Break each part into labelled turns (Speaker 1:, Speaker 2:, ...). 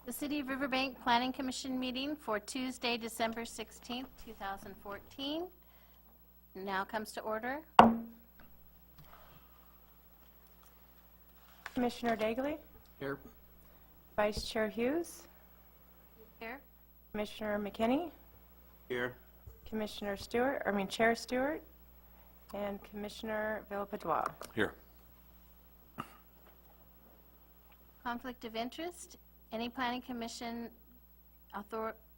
Speaker 1: The City of Riverbank Planning Commission meeting for Tuesday, December 16th, 2014 now comes to order.
Speaker 2: Commissioner Dagley,
Speaker 3: Here.
Speaker 2: Vice Chair Hughes,
Speaker 1: Here.
Speaker 2: Commissioner McKinney,
Speaker 3: Here.
Speaker 2: Chair Stewart, and Commissioner Villapadois.
Speaker 3: Here.
Speaker 1: Conflict of interest. Any Planning Commission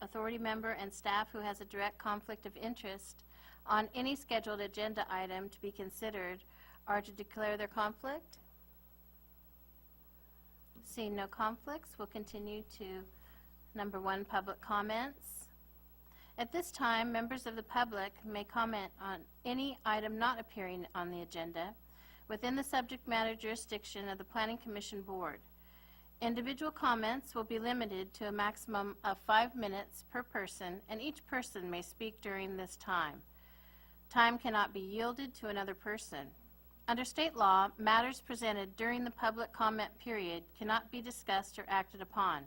Speaker 1: authority member and staff who has a direct conflict of interest on any scheduled agenda item to be considered are to declare their conflict. Seeing no conflicts, we'll continue to number 1, public comments. At this time, members of the public may comment on any item not appearing on the agenda within the subject matter jurisdiction of the Planning Commission Board. Individual comments will be limited to a maximum of 5 minutes per person, and each person may speak during this time. Time cannot be yielded to another person. Under state law, matters presented during the public comment period cannot be discussed or acted upon.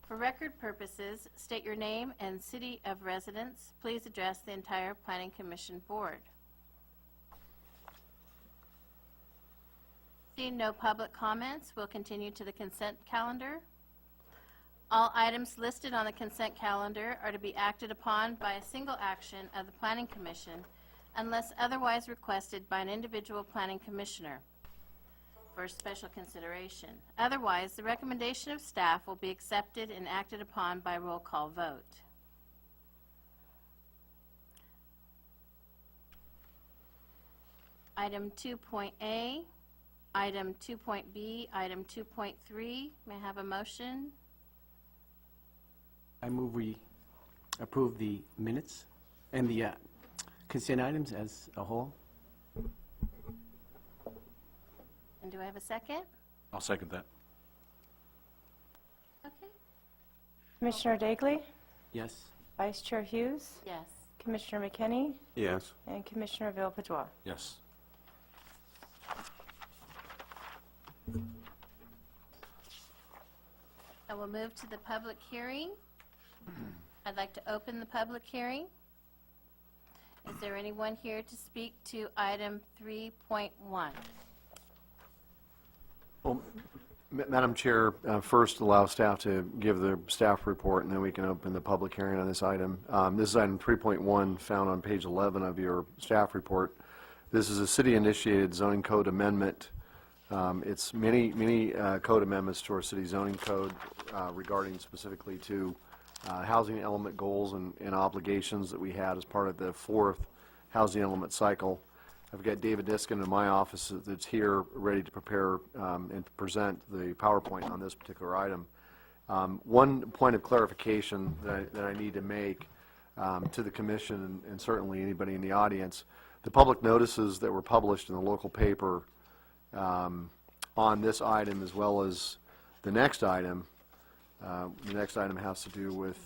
Speaker 1: For record purposes, state your name and city of residence. Please address the entire Planning Commission Board. Seeing no public comments, we'll continue to the consent calendar. All items listed on the consent calendar are to be acted upon by a single action of the Planning Commission unless otherwise requested by an individual planning commissioner for special consideration. Otherwise, the recommendation of staff will be accepted and acted upon by roll call vote. Item 2.A, item 2.B, item 2.3. May I have a motion?
Speaker 3: I move we approve the minutes and the consent items as a whole.
Speaker 1: And do I have a second?
Speaker 4: I'll second that.
Speaker 1: Okay.
Speaker 2: Commissioner Dagley,
Speaker 3: Yes.
Speaker 2: Vice Chair Hughes,
Speaker 1: Yes.
Speaker 2: Commissioner McKinney,
Speaker 4: Yes.
Speaker 2: and Commissioner Villapadois.
Speaker 4: Yes.
Speaker 1: I will move to the public hearing. I'd like to open the public hearing. Is there anyone here to speak to item 3.1?
Speaker 5: Well, Madam Chair, first allow staff to give their staff report, and then we can open the public hearing on this item. This is item 3.1, found on page 11 of your staff report. This is a city-initiated zoning code amendment. It's many code amendments to our city zoning code regarding specifically to housing element goals and obligations that we had as part of the 4th housing element cycle. I've got David Diskin in my office that's here ready to prepare and present the PowerPoint on this particular item. One point of clarification that I need to make to the Commission and certainly anybody in the audience, the public notices that were published in the local paper on this item as well as the next item. The next item has to do with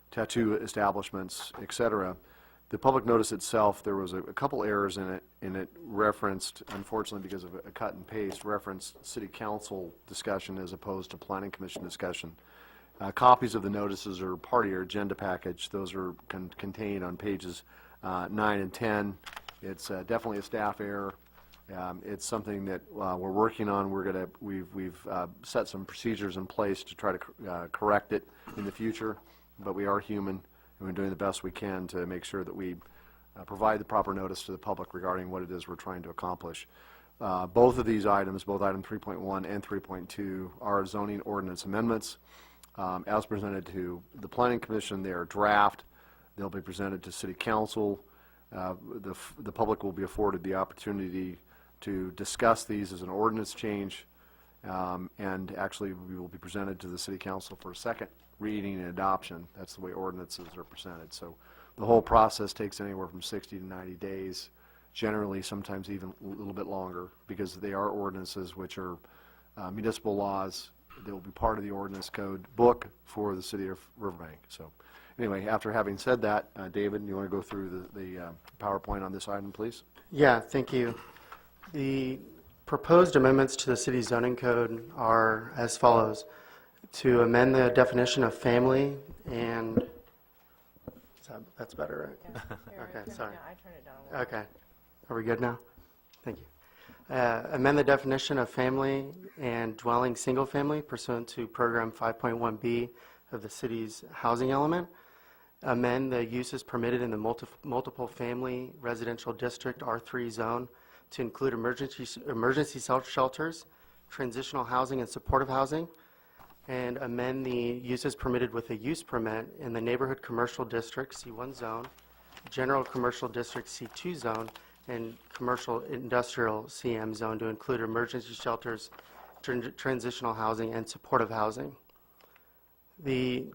Speaker 5: tattoo establishments, etc. The public notice itself, there was a couple errors in it, and it referenced, unfortunately because of a cut and paste, referenced City Council discussion as opposed to Planning Commission discussion. Copies of the notices are part of your agenda package. Those are contained on pages 9 and 10. It's definitely a staff error. It's something that we're working on. We've set some procedures in place to try to correct it in the future, but we are human, and we're doing the best we can to make sure that we provide the proper notice to the public regarding what it is we're trying to accomplish. Both of these items, both item 3.1 and 3.2, are zoning ordinance amendments. As presented to the Planning Commission, they are draft. They'll be presented to City Council. The public will be afforded the opportunity to discuss these as an ordinance change, and actually we will be presented to the City Council for a second reading and adoption. That's the way ordinances are presented. So the whole process takes anywhere from 60 to 90 days, generally sometimes even a little bit longer, because they are ordinances which are municipal laws. They will be part of the ordinance code book for the City of Riverbank. So anyway, after having said that, David, you want to go through the PowerPoint on this item, please?
Speaker 6: Yeah, thank you. The proposed amendments to the city zoning code are as follows.
Speaker 4: to amend the definition of family and, that's better, right? Okay, sorry.
Speaker 2: I turned it down.
Speaker 4: Okay. Are we good now? Thank you. Amend the definition of family and dwelling single family pursuant to Program 5.1B of the city's housing element. Amend the uses permitted in the multiple family residential district R3 zone to include emergency shelters, transitional housing and supportive housing, and amend the uses permitted with a use permit in the neighborhood commercial district C1 zone, general commercial district C2 zone, and commercial industrial CM zone to include emergency shelters, transitional housing, and supportive housing.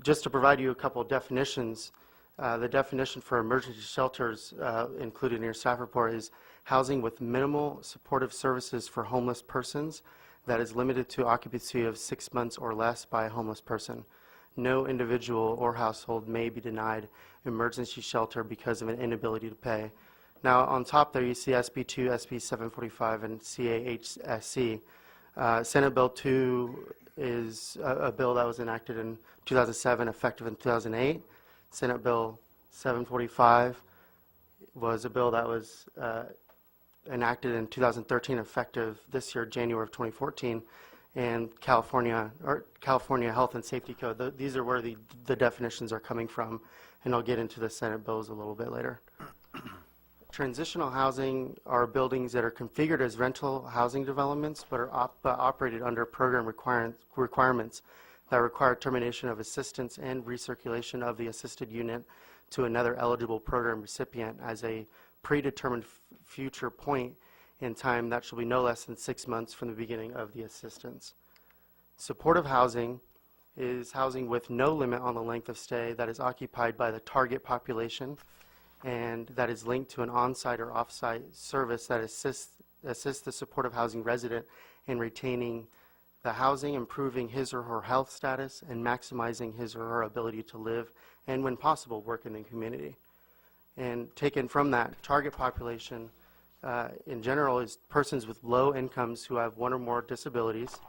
Speaker 4: Just to provide you a couple of definitions, the definition for emergency shelters included in your staff report is housing with minimal supportive services for homeless persons that is limited to occupancy of 6 months or less by a homeless person. No individual or household may be denied emergency shelter because of an inability to pay. Now, on top there, you see SB2, SB 745, and CAHSC. Senate Bill 2 is a bill that was enacted in 2007, effective in 2008. Senate Bill 745 was a bill that was enacted in 2013, effective this year, January of 2014, and California Health and Safety Code. These are where the definitions are coming from, and I'll get into the Senate bills a little bit later. Transitional housing are buildings that are configured as rental housing developments, but are operated under program requirements that require termination of assistance and recirculation of the assisted unit to another eligible program recipient as a predetermined future point in time that shall be no less than 6 months from the beginning of the assistance. Supportive housing is housing with no limit on the length of stay that is occupied by the target population and that is linked to an on-site or off-site service that assists the supportive housing resident in retaining the housing, improving his or her health status, and maximizing his or her ability to live and, when possible, work in the community. And taken from that, target population in general is persons with low incomes who have one or more disabilities,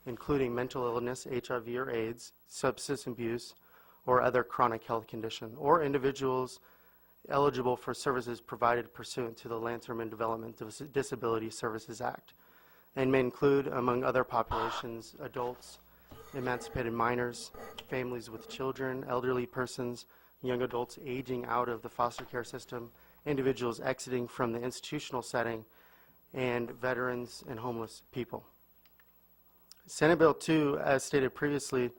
Speaker 4: including mental illness, HIV or AIDS, substance abuse, or other chronic health condition, or individuals eligible for services provided pursuant to the Land-Term and Development Disability Services Act, and may include, among other populations, adults, emancipated minors, families with children, elderly persons, young adults aging out of the foster care system, individuals exiting from the institutional setting, and veterans and homeless people. Senate Bill 2, as stated previously,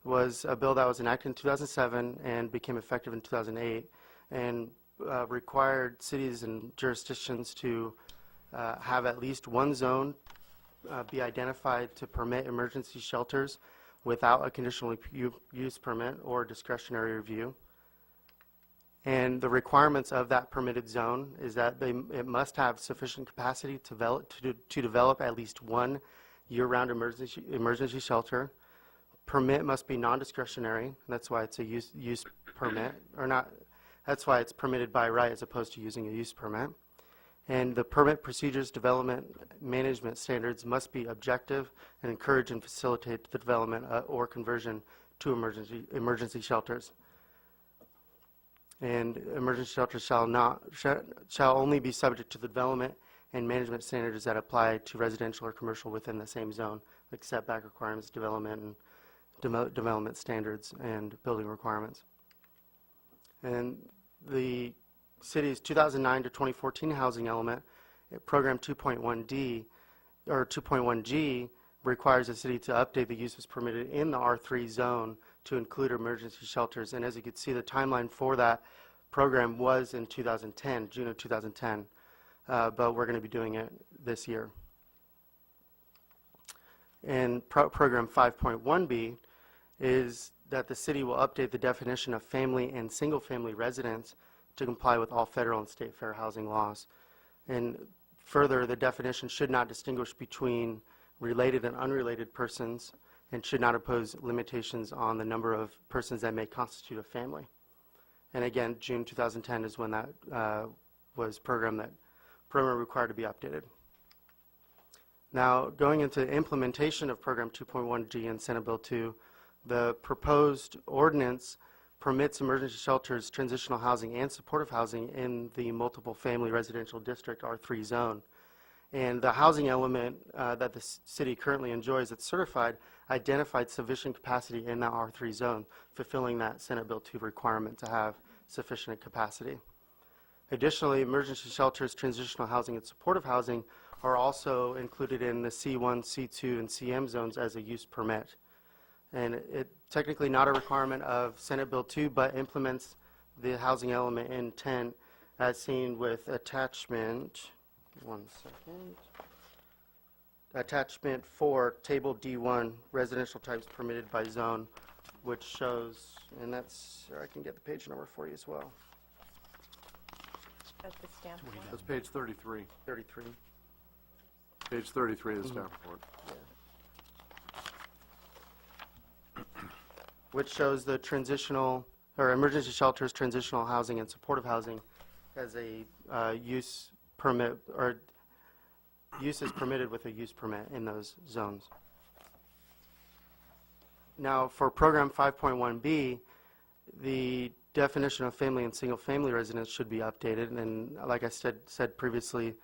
Speaker 4: was a bill that was enacted in 2007 and became effective in 2008, and required cities and jurisdictions to have at least one zone be identified to permit emergency shelters without a conditional use permit or discretionary review. And the requirements of that permitted zone is that it must have sufficient capacity to develop at least one year-round emergency shelter. Permit must be non-discretionary. That's why it's a use permit, or not. That's why it's permitted by right as opposed to using a use permit. And the permit procedures, development, management standards must be objective and encourage and facilitate the development or conversion to emergency shelters. And emergency shelters shall only be subject to the development and management standards that apply to residential or commercial within the same zone, like setback requirements, development standards, and building requirements. And the city's 2009 to 2014 housing element, program 2.1D or 2.1G, requires the city to update the uses permitted in the R3 zone to include emergency shelters. And as you can see, the timeline for that program was in 2010, June of 2010, but we're going to be doing it this year. And program 5.1B is that the city will update the definition of family and single-family residence to comply with all federal and state fair housing laws. And further, the definition should not distinguish between related and unrelated persons and should not impose limitations on the number of persons that may constitute a family. And again, June 2010 is when that program required to be updated. Now, going into implementation of Program 2.1G and Senate Bill 2, The proposed ordinance permits emergency shelters, transitional housing, and supportive housing in the multiple family residential district R3 zone. And the housing element that the city currently enjoys that's certified identified sufficient capacity in that R3 zone, fulfilling that Senate Bill 2 requirement to have sufficient capacity. Additionally, emergency shelters, transitional housing, and supportive housing are also included in the C1, C2, and CM zones as a use permit. And it technically not a requirement of Senate Bill 2, but implements the housing element intent as seen with attachment, one second, attachment 4, table D1, residential types permitted by zone, which shows, and that's, I can get the page number for you as well,
Speaker 2: That's the stamp one.
Speaker 5: That's page 33.
Speaker 4: 33.
Speaker 5: Page 33 of the staff report.
Speaker 4: Which shows the transitional, or emergency shelters, transitional housing, and supportive housing as a use permit, or use is permitted with a use permit in those zones. Now, for program 5.1B, the definition of family and single-family residence should be updated, and like I said previously,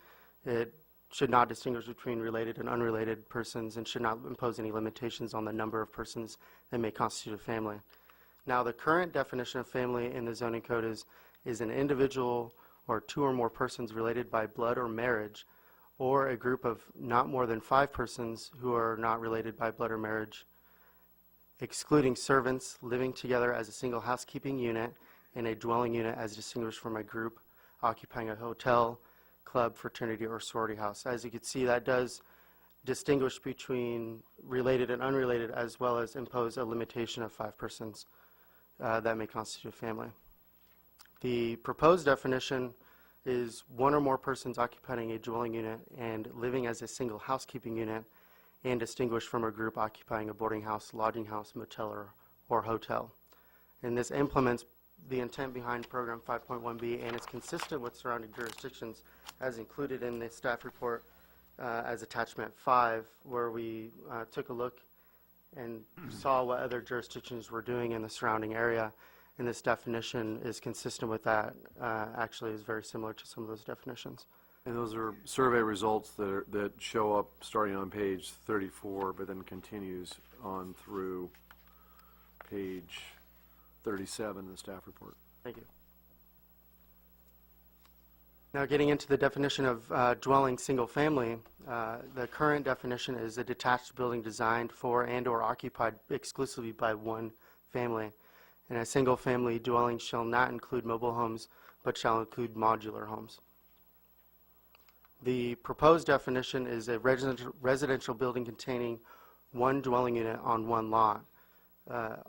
Speaker 4: it should not distinguish between related and unrelated persons and should not impose any limitations on the number of persons that may constitute a family. Now, the current definition of family in the zoning code is an individual or two or more persons related by blood or marriage, or a group of not more than 5 persons who are not related by blood or marriage, excluding servants living together as a single housekeeping unit and a dwelling unit as distinguished from a group occupying a hotel, club, fraternity, or sorority house. As you can see, that does distinguish between related and unrelated, as well as impose a limitation of 5 persons that may constitute a family. The proposed definition is one or more persons occupying a dwelling unit and living as a single housekeeping unit and distinguished from a group occupying a boarding house, lodging house, motel, or hotel. And this implements the intent behind program 5.1B, and it's consistent with surrounding jurisdictions as included in the staff report as attachment 5, where we took a look and saw what other jurisdictions were doing in the surrounding area, and this definition is consistent with that. Actually is very similar to some of those definitions.
Speaker 5: And those are survey results that show up starting on page 34, but then continues on through page 37 in the staff report.
Speaker 4: Thank you. Now, getting into the definition of dwelling single family, the current definition is a detached building designed for and or occupied exclusively by one family. And a single family dwelling shall not include mobile homes, but shall include modular homes. The proposed definition is a residential building containing one dwelling unit on one lot.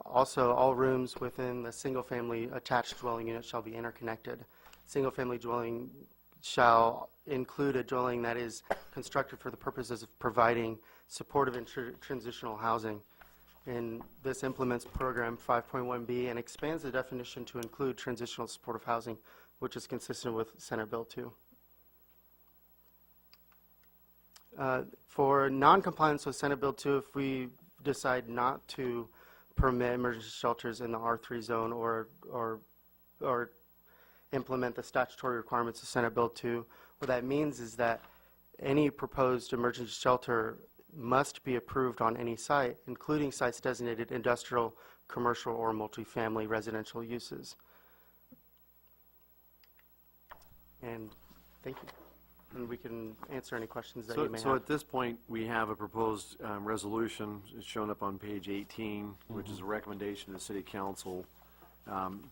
Speaker 4: Also, all rooms within the single-family attached dwelling unit shall be interconnected. Single-family dwelling shall include a dwelling that is constructed for the purposes of providing supportive and transitional housing. And this implements program 5.1B and expands the definition to include transitional supportive housing, which is consistent with Senate Bill 2. For non-compliance with Senate Bill 2, if we decide not to permit emergency shelters in the R3 zone or implement the statutory requirements of Senate Bill 2, what that means is that any proposed emergency shelter must be approved on any site, including sites designated industrial, commercial, or multifamily residential uses. And thank you. And we can answer any questions that you may
Speaker 5: So
Speaker 4: have.
Speaker 5: at this point, we have a proposed resolution. It's shown up on page 18, which is a recommendation to the City Council.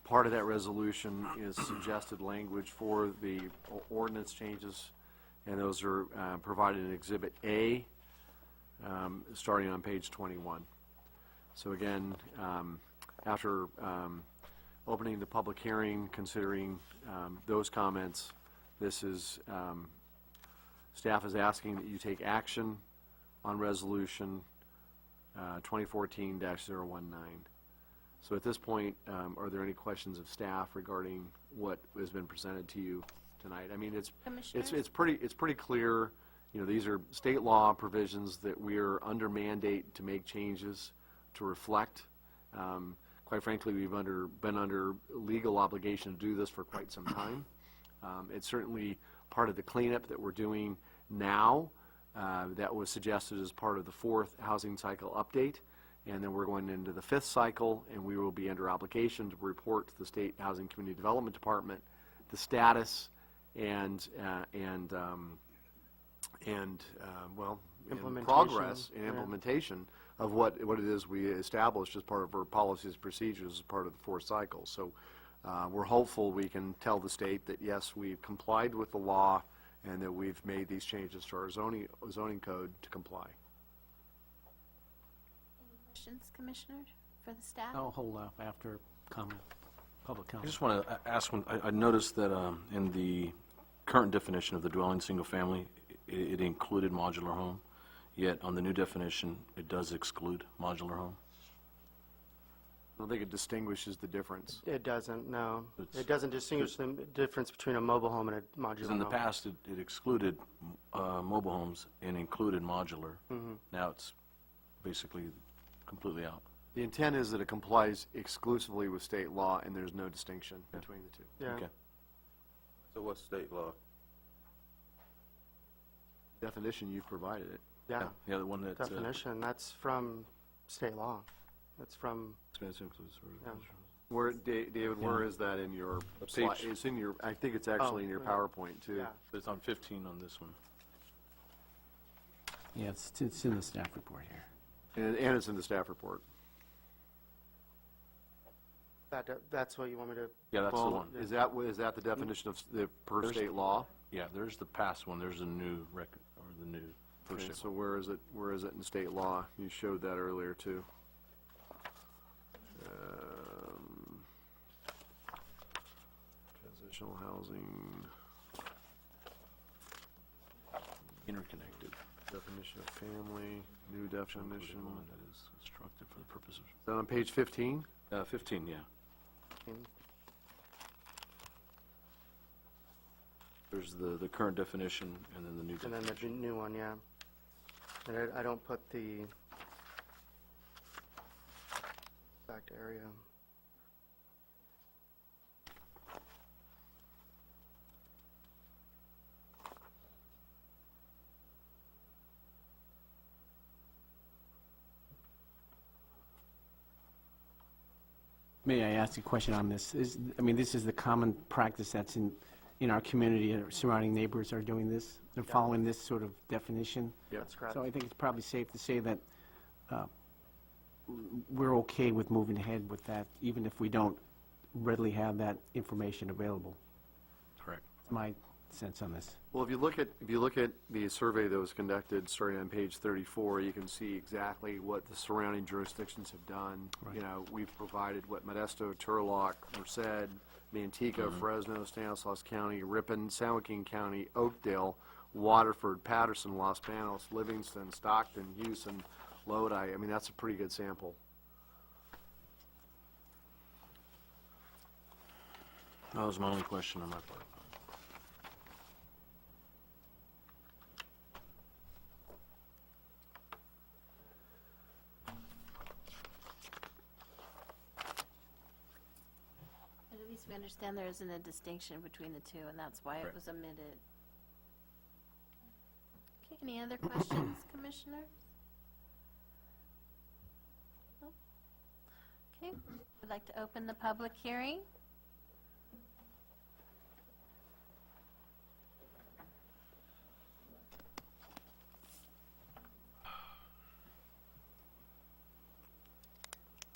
Speaker 5: Part of that resolution is suggested language for the ordinance changes, and those are provided in Exhibit A, starting on page 21. So again, after opening the public hearing, considering those comments, this is staff is asking that you take action on resolution 2014-019. So at this point, are there any questions of staff regarding what has been presented to you tonight? I mean,
Speaker 1: Commissioners?
Speaker 5: it's pretty clear. You know, these are state law provisions that we are under mandate to make changes to reflect. Quite frankly, we've been under legal obligation to do this for quite some time. It's certainly part of the cleanup that we're doing now that was suggested as part of the 4th housing cycle update. And then we're going into the 5th cycle, and we will be under obligation to report to the State Housing Community Development Department the status and
Speaker 4: Implementation,
Speaker 5: progress and
Speaker 4: yeah.
Speaker 5: implementation of what it is we established as part of our policies and procedures as part of the 4th cycle. So we're hopeful we can tell the state that, yes, we've complied with the law and that we've made these changes to our zoning code to comply.
Speaker 1: Any questions, Commissioner, for the staff?
Speaker 3: I'll hold off after comment, public
Speaker 6: I
Speaker 3: comment.
Speaker 6: just want to ask one. I noticed that in the current definition of the dwelling single family, it included modular home, yet on the new definition, it does exclude modular home.
Speaker 5: I don't think it distinguishes the difference.
Speaker 4: It doesn't, no.
Speaker 6: It's-
Speaker 4: It doesn't distinguish the difference between a mobile home and a modular
Speaker 6: Because in the
Speaker 4: home.
Speaker 6: past, it excluded mobile homes and included modular. Now it's basically completely out.
Speaker 5: The intent is that it complies exclusively with state law, and there's no distinction between the two.
Speaker 4: Yeah.
Speaker 6: Okay.
Speaker 7: So what's state law?
Speaker 5: Definition, you've provided it.
Speaker 4: Yeah,
Speaker 6: Yeah, the one that
Speaker 4: definition, that's from state law. That's from,
Speaker 6: expands includes.
Speaker 4: Yeah.
Speaker 5: Where, David, where is that in your slide?
Speaker 6: page.
Speaker 5: It's in your, I think it's actually in your
Speaker 4: yeah.
Speaker 5: PowerPoint, too.
Speaker 4: yeah.
Speaker 6: It's on 15 on this one.
Speaker 3: Yeah, it's in the staff report here.
Speaker 5: And it's in the staff report.
Speaker 4: That's what you want me to,
Speaker 6: Yeah, that's the
Speaker 5: Well,
Speaker 6: one.
Speaker 5: is that the definition of the per
Speaker 6: There's-
Speaker 5: state law?
Speaker 6: Yeah, there's the past one. There's a new record, or the new first.
Speaker 5: Okay, so where is it in state law? You showed that earlier, too. Transitional housing,
Speaker 6: Interconnected.
Speaker 5: definition of family, new definition.
Speaker 6: One that is constructed for the purpose of.
Speaker 5: Is that on page 15?
Speaker 6: 15, yeah. There's the current definition and then the new
Speaker 4: and then
Speaker 6: definition.
Speaker 4: the new one, yeah. And I don't put the exact area.
Speaker 3: May I ask a question on this? This is the common practice that's in our community, and surrounding neighbors are doing this? They're following this sort of definition?
Speaker 4: That's correct.
Speaker 3: So I think it's probably safe to say that we're okay with moving ahead with that, even if we don't readily have that information available.
Speaker 6: Correct.
Speaker 3: My sense on this.
Speaker 5: Well, if you look at the survey that was conducted, starting on page 34, you can see exactly what the surrounding jurisdictions have done.
Speaker 3: Right.
Speaker 5: You know, we've provided what Modesto, Turlock, Merced, Manteca, Fresno, Stanislaus County, Ripon, San Joaquin County, Oakdale, Waterford, Patterson, Los Banos, Livingston, Stockton, Houston, Lodi. I mean, that's a pretty good sample.
Speaker 6: That was my only question on my part.
Speaker 1: But at least we understand there isn't a distinction between the two, and that's why it
Speaker 6: Right.
Speaker 1: was omitted. Okay, any other questions, Commissioners? No? Okay, I'd like to open the public hearing.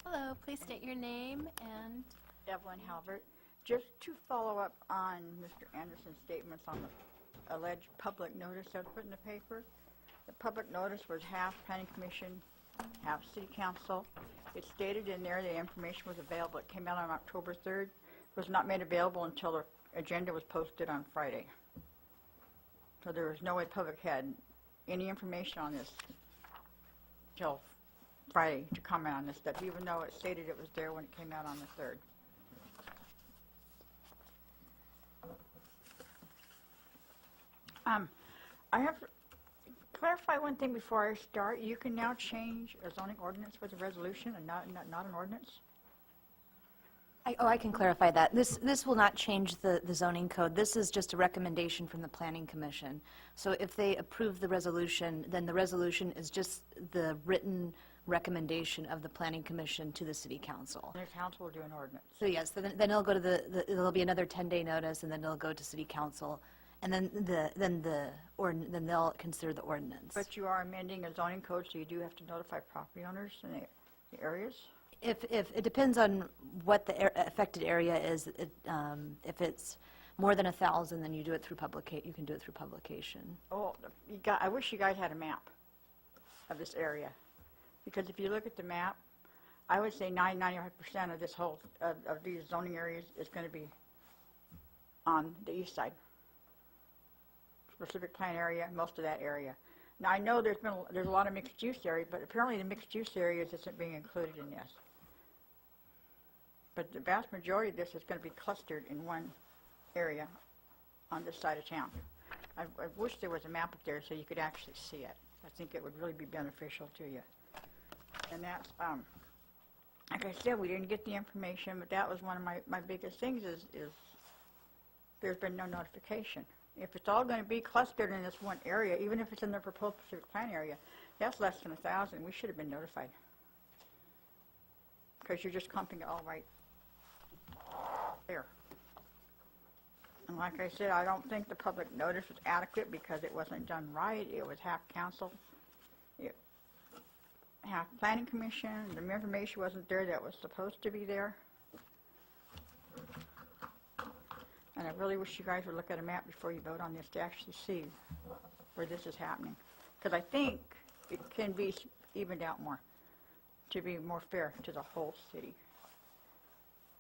Speaker 1: Hello, please state your name and
Speaker 8: Evelyn Halbert. Just to follow up on Mr. Anderson's statements on the alleged public notice that was put in the paper. The public notice was half planning commission, half city council. It stated in there the information was available. It came out on October 3rd. It was not made available until the agenda was posted on Friday. So there was no way public had any information on this till Friday to comment on this stuff, even though it stated it was there when it came out on the 3rd. I have clarify one thing before I start? You can now change a zoning ordinance with a resolution and not an ordinance?
Speaker 9: I can clarify that. This will not change the zoning code. This is just a recommendation from the Planning Commission. So if they approve the resolution, then the resolution is just the written recommendation of the Planning Commission to the City Council.
Speaker 8: And the council will do an ordinance.
Speaker 9: So yes, then it'll go to there'll be another 10-day notice, and then it'll go to City Council, and then then they'll consider the ordinance.
Speaker 8: But you are amending a zoning code, so you do have to notify property owners in the areas?
Speaker 9: If it depends on what the affected area is, if it's more than 1,000, then you do it through you can do it through publication.
Speaker 8: Oh, I wish you guys had a map of this area. Because if you look at the map, I would say 95% of this whole, of these zoning areas is going to be on the east side. Specific plan area, most of that area. Now, I know there's a lot of mixed use area, but apparently the mixed use areas isn't being included in this. But the vast majority of this is going to be clustered in one area on this side of town. I wish there was a map up there so you could actually see it. I think it would really be beneficial to you. And that's, like I said, we didn't get the information, but that was one of my biggest things is there's been no notification. If it's all going to be clustered in this one area, even if it's in the proposed Pacific Plan area, that's less than 1,000. We should have been notified. Because you're just clumping it all right there. And like I said, I don't think the public notice was adequate because it wasn't done right. It was half council, half planning commission. The information wasn't there that was supposed to be there. And I really wish you guys would look at a map before you vote on this to actually see where this is happening. Because I think it can be evened out more to be more fair to the whole city.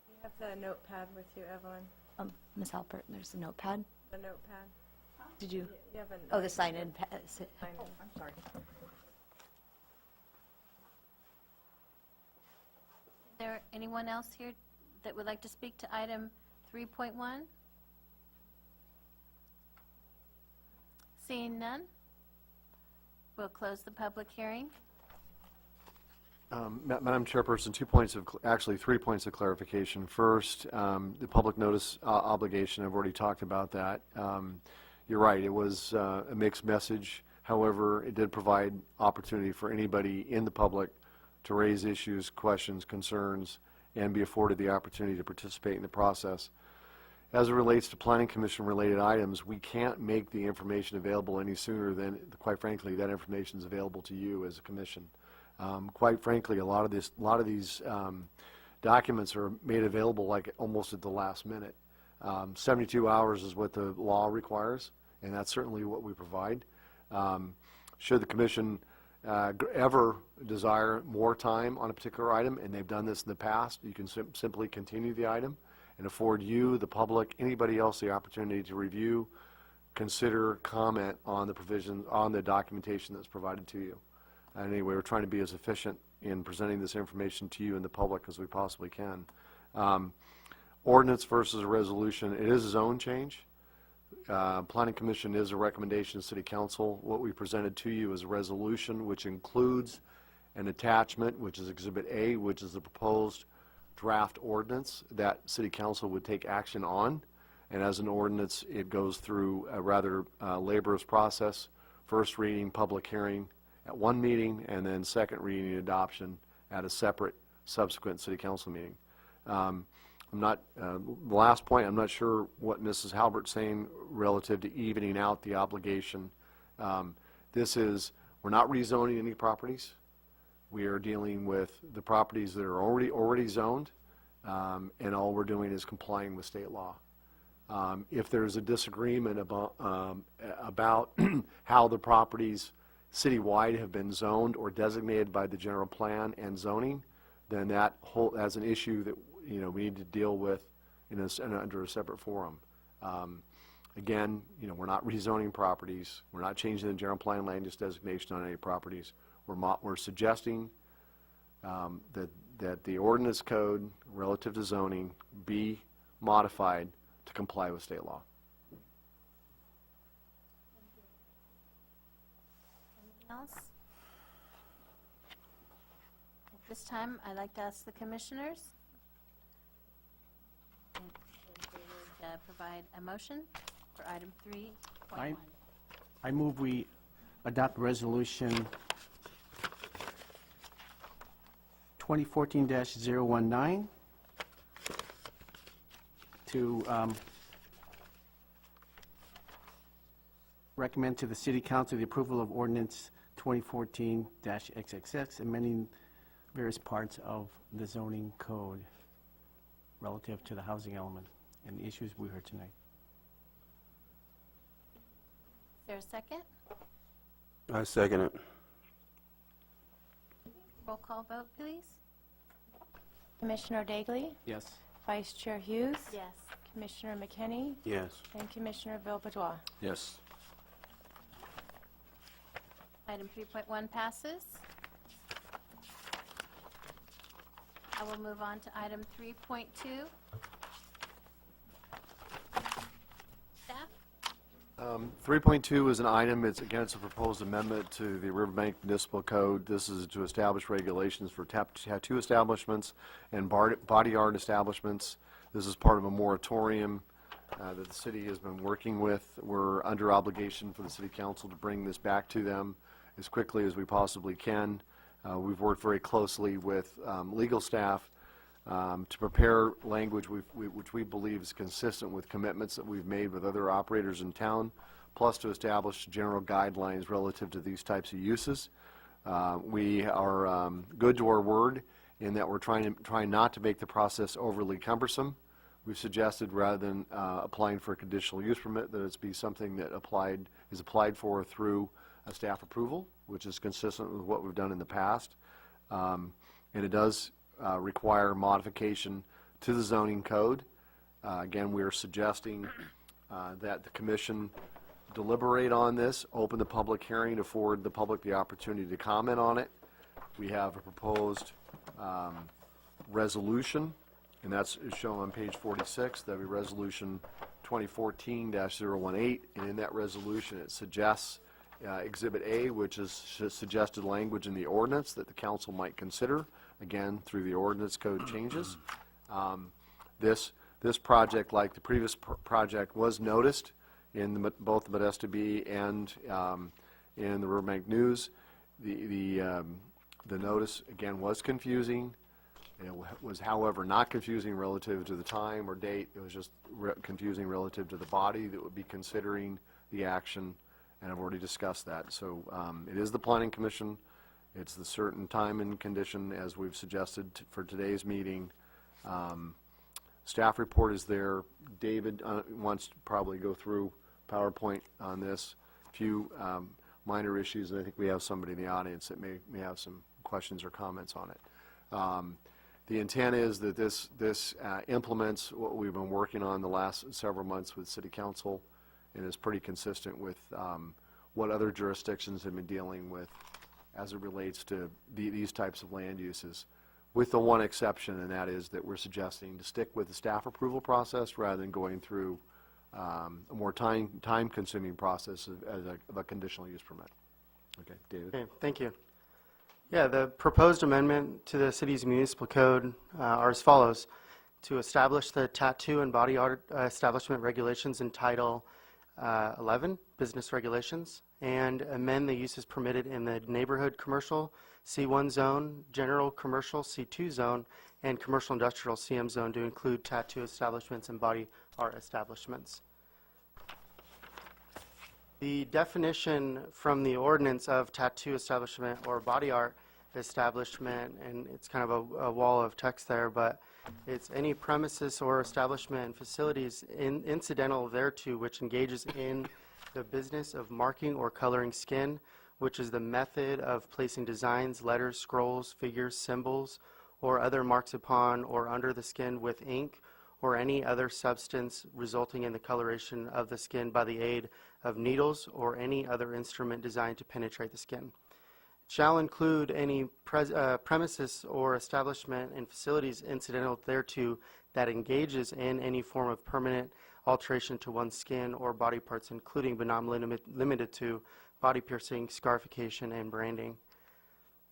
Speaker 2: You have the notepad with you, Evelyn?
Speaker 9: Ms. Halpert, there's a notepad.
Speaker 2: The notepad?
Speaker 9: Did you?
Speaker 2: You have an
Speaker 9: Oh, the sign-in.
Speaker 2: sign-in.
Speaker 8: Oh, I'm sorry.
Speaker 1: Is there anyone else here that would like to speak to item 3.1? Seeing none, we'll close the public hearing.
Speaker 5: Madam Chairperson, 2 points of, actually 3 points of clarification. First, the public notice obligation, I've already talked about that. You're right, it was a mixed message. However, it did provide opportunity for anybody in the public to raise issues, questions, concerns, and be afforded the opportunity to participate in the process. As it relates to Planning Commission related items, we can't make the information available any sooner than, quite frankly, that information is available to you as a commission. Quite frankly, a lot of these documents are made available like almost at the last minute. 72 hours is what the law requires, and that's certainly what we provide. Should the commission ever desire more time on a particular item, and they've done this in the past, you can simply continue the item and afford you, the public, anybody else the opportunity to review, consider, comment on the provision, on the documentation that's provided to you. And anyway, we're trying to be as efficient in presenting this information to you and the public as we possibly can. Ordinance versus a resolution, it is a zone change. Planning Commission is a recommendation to City Council. What we presented to you is a resolution which includes an attachment, which is Exhibit A, which is the proposed draft ordinance that City Council would take action on. And as an ordinance, it goes through a rather laborious process. First reading, public hearing at one meeting, and then second reading and adoption at a separate subsequent City Council meeting. I'm not, the last point, I'm not sure what Mrs. Halbert's saying relative to evening out the obligation. This is, we're not rezoning any properties. We are dealing with the properties that are already zoned, and all we're doing is complying with state law. If there's a disagreement about how the properties citywide have been zoned or designated by the general plan and zoning, then that's an issue that we need to deal with under a separate forum. Again, we're not rezoning properties. We're not changing the general plan land use designation on any properties. We're suggesting that the ordinance code relative to zoning be modified to comply with state law.
Speaker 1: else? At this time, I'd like to ask the commissioners if they would provide a motion for item 3.1.
Speaker 3: I move we adopt resolution 2014-019 to recommend to the City Council the approval of ordinance 2014-XXX, amending various parts of the zoning code relative to the housing element and the issues we heard tonight.
Speaker 1: Is there a second?
Speaker 7: I second it.
Speaker 1: Roll call vote, please.
Speaker 2: Commissioner Dagley,
Speaker 3: Yes.
Speaker 2: Vice Chair Hughes,
Speaker 1: Yes.
Speaker 2: Commissioner McKinney,
Speaker 7: Yes.
Speaker 2: and Commissioner Villebois.
Speaker 6: Yes.
Speaker 1: Item 3.1 passes. I will move on to item 3.2. Staff?
Speaker 5: 3.2 is an item, it's a proposed amendment to the Riverbank Municipal Code. This is to establish regulations for tattoo establishments and body art establishments. This is part of a moratorium that the city has been working with. We're under obligation for the city council to bring this back to them as quickly as we possibly can. We've worked very closely with legal staff to prepare language which we believe is consistent with commitments that we've made with other operators in town, plus to establish general guidelines relative to these types of uses. We are good to our word in that we're trying not to make the process overly cumbersome. We've suggested, rather than applying for a conditional use permit, that it's be something that is applied for through a staff approval, which is consistent with what we've done in the past. And it does require modification to the zoning code. Again, we are suggesting that the commission deliberate on this, open the public hearing, afford the public the opportunity to comment on it. We have a proposed resolution, and that's shown on page 46. That'll be resolution 2014-018, and in that resolution it suggests Exhibit A, which is suggested language in the ordinance that the council might consider, again, through the ordinance code changes. This project, like the previous project, was noticed in both the Modesto Bee and in the Riverbank News. The notice, again, was confusing. It was, however, not confusing relative to the time or date. It was just confusing relative to the body that would be considering the action, and I've already discussed that. So it is the Planning Commission. It's the certain time and condition as we've suggested for today's meeting. Staff report is there. David wants to probably go through PowerPoint on this. A few minor issues, and I think we have somebody in the audience that may have some questions or comments on it. The intent is that this implements what we've been working on the last several months with City Council, and is pretty consistent with what other jurisdictions have been dealing with as it relates to these types of land uses, with the one exception, and that is that we're suggesting to stick with the staff approval process rather than going through a more time-consuming process of a conditional use permit. Okay, David.
Speaker 4: Okay, thank you. Yeah, the proposed amendment to the city's municipal code are as follows: to establish the tattoo and body art establishment regulations in Title 11, Business Regulations, and amend the uses permitted in the neighborhood commercial C1 zone, general commercial C2 zone, and commercial industrial CM zone to include tattoo establishments and body art establishments. The definition from the ordinance of tattoo establishment or body art establishment, and it's kind of a wall of text there, but it's any premises or establishment and facilities incidental thereto which engages in the business of marking or coloring skin, which is the method of placing designs, letters, scrolls, figures, symbols, or other marks upon or under the skin with ink or any other substance resulting in the coloration of the skin by the aid of needles or any other instrument designed to penetrate the skin. Shall include any premises or establishment and facilities incidental thereto that engages in any form of permanent alteration to one's skin or body parts, including but not limited to body piercing, scarification, and branding.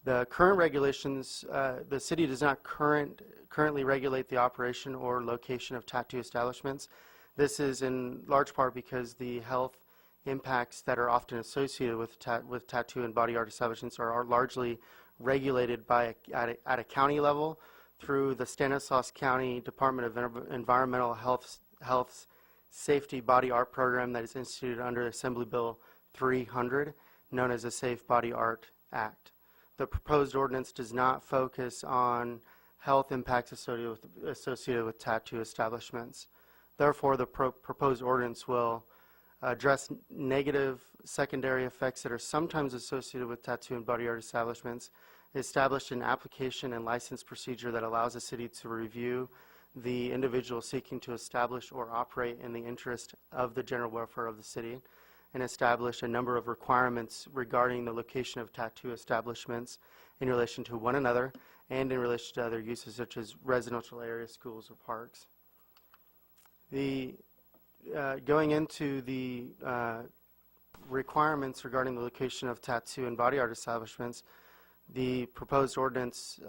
Speaker 4: The current regulations, the city does not currently regulate the operation or location of tattoo establishments. This is in large part because the health impacts that are often associated with tattoo and body art establishments are largely regulated at a county level through the Stanislaus County Department of Environmental Health's Safety Body Art Program that is instituted under Assembly Bill 300, known as the Safe Body Art Act. The proposed ordinance does not focus on health impacts associated with tattoo establishments. Therefore, the proposed ordinance will address negative secondary effects that are sometimes associated with tattoo and body art establishments, establish an application and license procedure that allows the city to review the individual seeking to establish or operate in the interest of the general welfare of the city, and establish a number of requirements regarding the location of tattoo establishments in relation to one another and in relation to other uses such as residential areas, schools, or parks. Going into the requirements regarding the location of tattoo and body art establishments, the proposed ordinance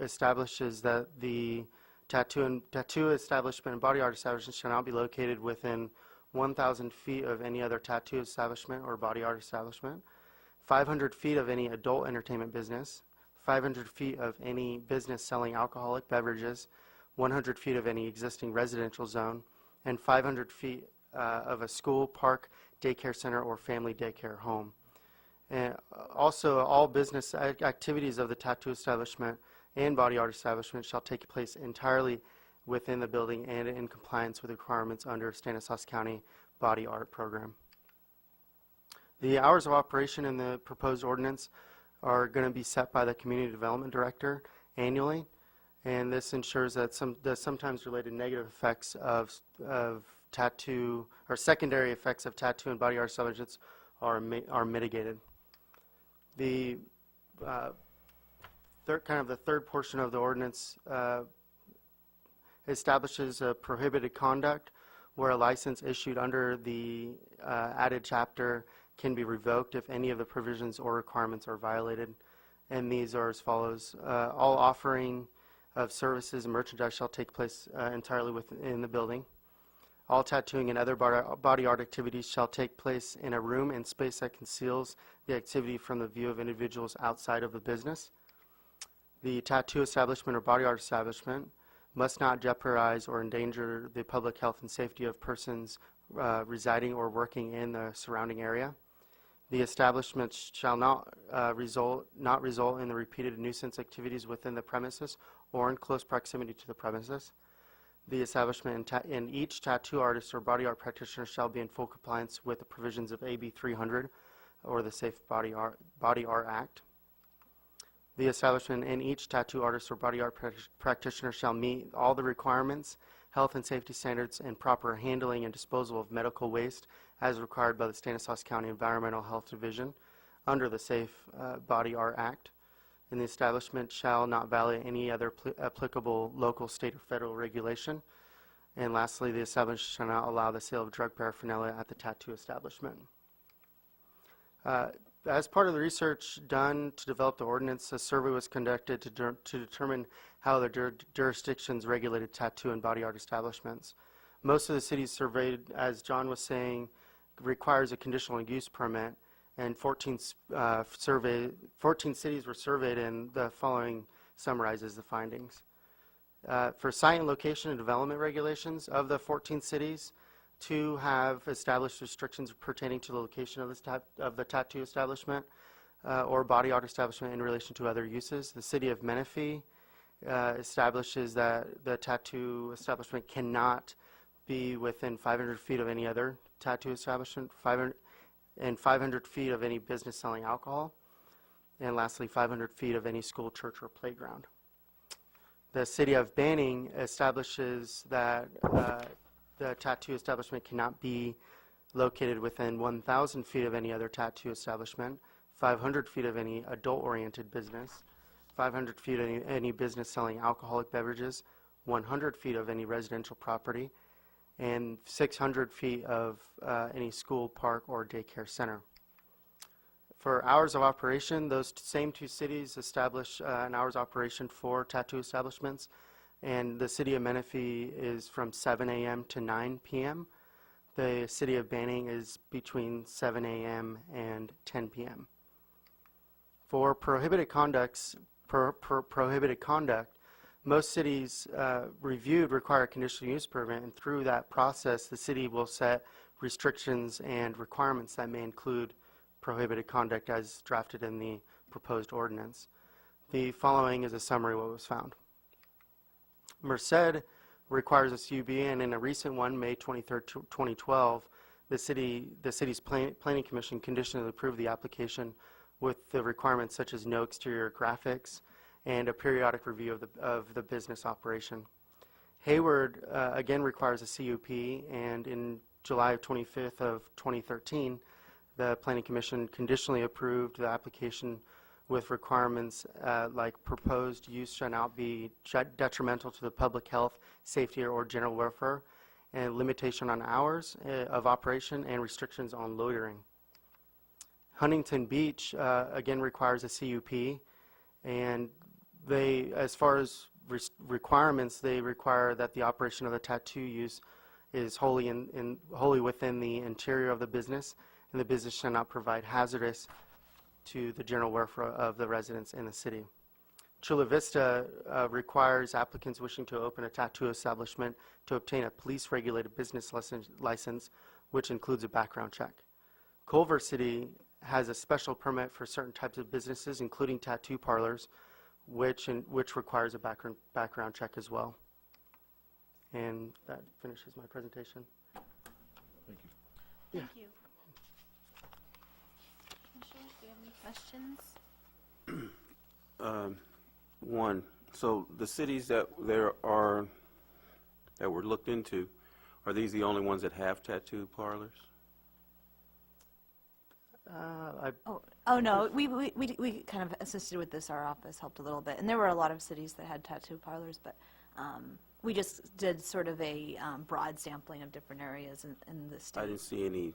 Speaker 4: establishes that the tattoo establishment and body art establishment shall not be located within 1,000 feet of any other tattoo establishment or body art establishment, 500 feet of any adult entertainment business, 500 feet of any business selling alcoholic beverages, 100 feet of any existing residential zone, and 500 feet of a school, park, daycare center, or family daycare home. And also, all business activities of the tattoo establishment and body art establishment shall take place entirely within the building and in compliance with the requirements under Stanislaus County Body Art Program. The hours of operation in the proposed ordinance are going to be set by the Community Development Director annually, and this ensures that the sometimes related negative effects of tattoo or secondary effects of tattoo and body art establishments are mitigated. The the third portion of the ordinance establishes a prohibited conduct where a license issued under the added chapter can be revoked if any of the provisions or requirements are violated. And these are as follows. All offering of services and merchandise shall take place entirely within the building. All tattooing and other body art activities shall take place in a room and space that conceals the activity from the view of individuals outside of the business. The tattoo establishment or body art establishment must not jeopardize or endanger the public health and safety of persons residing or working in the surrounding area. The establishment shall not result in the repeated nuisance activities within the premises or in close proximity to the premises. The establishment and each tattoo artist or body art practitioner shall be in full compliance with the provisions of AB 300 or the Safe Body Art Act. The establishment and each tattoo artist or body art practitioner shall meet all the requirements, health and safety standards, and proper handling and disposal of medical waste as required by the Stanislaus County Environmental Health Division under the Safe Body Art Act. And the establishment shall not violate any other applicable local, state, or federal regulation. And lastly, the establishment shall not allow the sale of drug paraphernalia at the tattoo establishment. As part of the research done to develop the ordinance, a survey was conducted to determine how the jurisdictions regulated tattoo and body art establishments. Most of the cities surveyed, as John was saying, requires a conditional use permit, and 14 cities were surveyed, and the following summarizes the findings. For site and location and development regulations, of the 14 cities, 2 have established restrictions pertaining to the location of the tattoo establishment or body art establishment in relation to other uses. The city of Menifee establishes that the tattoo establishment cannot be within 500 feet of any other tattoo establishment, 500 feet of any business selling alcohol, and lastly 500 feet of any school, church, or playground. The city of Banning establishes that the tattoo establishment cannot be located within 1,000 feet of any other tattoo establishment, 500 feet of any adult-oriented business, 500 feet of any business selling alcoholic beverages, 100 feet of any residential property, and 600 feet of any school, park, or daycare center. For hours of operation, those same two cities establish an hours operation for tattoo establishments, and the city of Menifee is from 7 a.m. to 9 p.m. The city of Banning is between 7 a.m. and 10 p.m. For prohibited conduct, most cities reviewed require a conditional use permit, and through that process, the city will set restrictions and requirements that may include prohibited conduct as drafted in the proposed ordinance. The following is a summary of what was found. Merced requires a CUB, and in a recent one, May 23rd, 2012, the city's planning commission conditionally approved the application with the requirements such as no exterior graphics and a periodic review of the business operation. Hayward again requires a CUP, and in July 25th of 2013, the Planning Commission conditionally approved the application with requirements like proposed use shall not be detrimental to the public health, safety, or general welfare, and limitation on hours of operation and restrictions on loitering. Huntington Beach again requires a CUP, and they, as far as requirements, they require that the operation of the tattoo use is wholly within the interior of the business, and the business shall not provide hazardous to the general welfare of the residents in the city. Chula Vista requires applicants wishing to open a tattoo establishment to obtain a police-regulated business license, which includes a background check. Culver City has a special permit for certain types of businesses, including tattoo parlors, which requires a background check as well. And that finishes my presentation.
Speaker 1: Thank you. Commissioners, do you have any questions?
Speaker 7: One, so the cities that were looked into, are these the only ones that have tattoo parlors?
Speaker 9: Oh, no, we kind of assisted with this, our office helped a little bit, and there were a lot of cities that had tattoo parlors, but we just did sort of a broad sampling of different areas in the state.
Speaker 7: I didn't see any,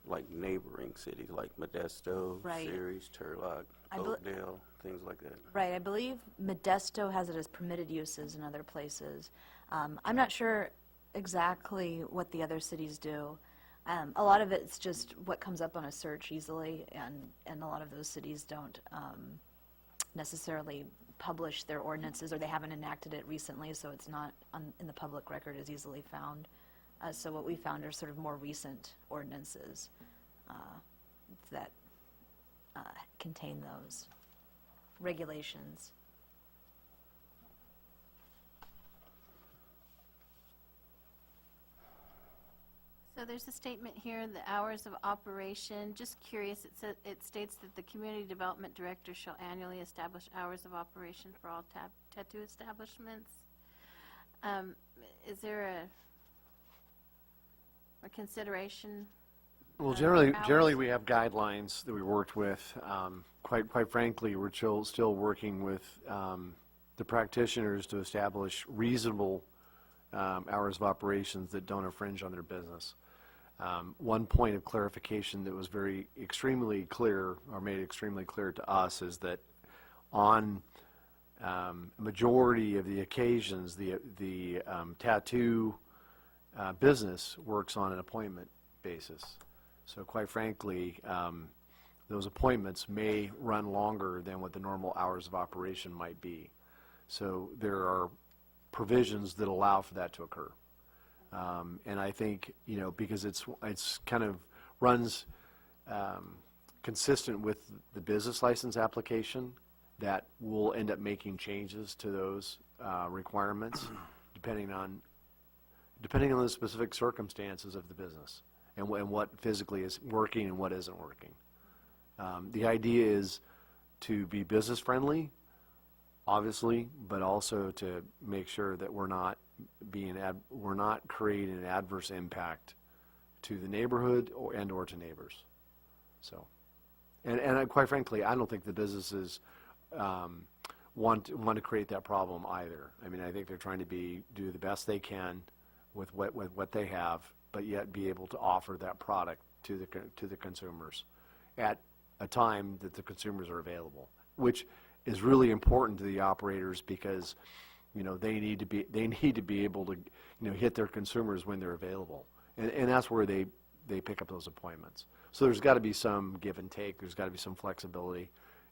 Speaker 7: like, neighboring cities, like Modesto,
Speaker 9: Right.
Speaker 7: Ceres, Turlock,
Speaker 9: I bel-
Speaker 7: Oakdale, things like that.
Speaker 9: Right, I believe Modesto has it as permitted uses in other places. I'm not sure exactly what the other cities do. A lot of it's just what comes up on a search easily, and a lot of those cities don't necessarily publish their ordinances, or they haven't enacted it recently, so it's not in the public record as easily found. So what we found are sort of more recent ordinances that contain those regulations.
Speaker 1: So there's a statement here, the hours of operation. Just curious, it states that the community development director shall annually establish hours of operation for all tattoo establishments. Is there a consideration?
Speaker 5: Well,
Speaker 1: of
Speaker 5: generally
Speaker 1: hours?
Speaker 5: we have guidelines that we worked with. Quite frankly, we're still working with the practitioners to establish reasonable hours of operations that don't infringe on their business. One point of clarification that was extremely clear, or made extremely clear to us, is that on a majority of the occasions, the tattoo business works on an appointment basis. So quite frankly, those appointments may run longer than what the normal hours of operation might be. So there are provisions that allow for that to occur. And I think, because it's kind of runs consistent with the business license application, that we'll end up making changes to those requirements depending on the specific circumstances of the business and what physically is working and what isn't working. The idea is to be business friendly, obviously, but also to make sure that we're not creating an adverse impact to the neighborhood or to neighbors. So, and quite frankly, I don't think the businesses want to create that problem either. I mean, I think they're trying to do the best they can with what they have, but yet be able to offer that product to the consumers. at a time that the consumers are available, which is really important to the operators because, they need to be able to, hit their consumers when they're available. And that's where they pick up those appointments. So there's got to be some give and take. There's got to be some flexibility.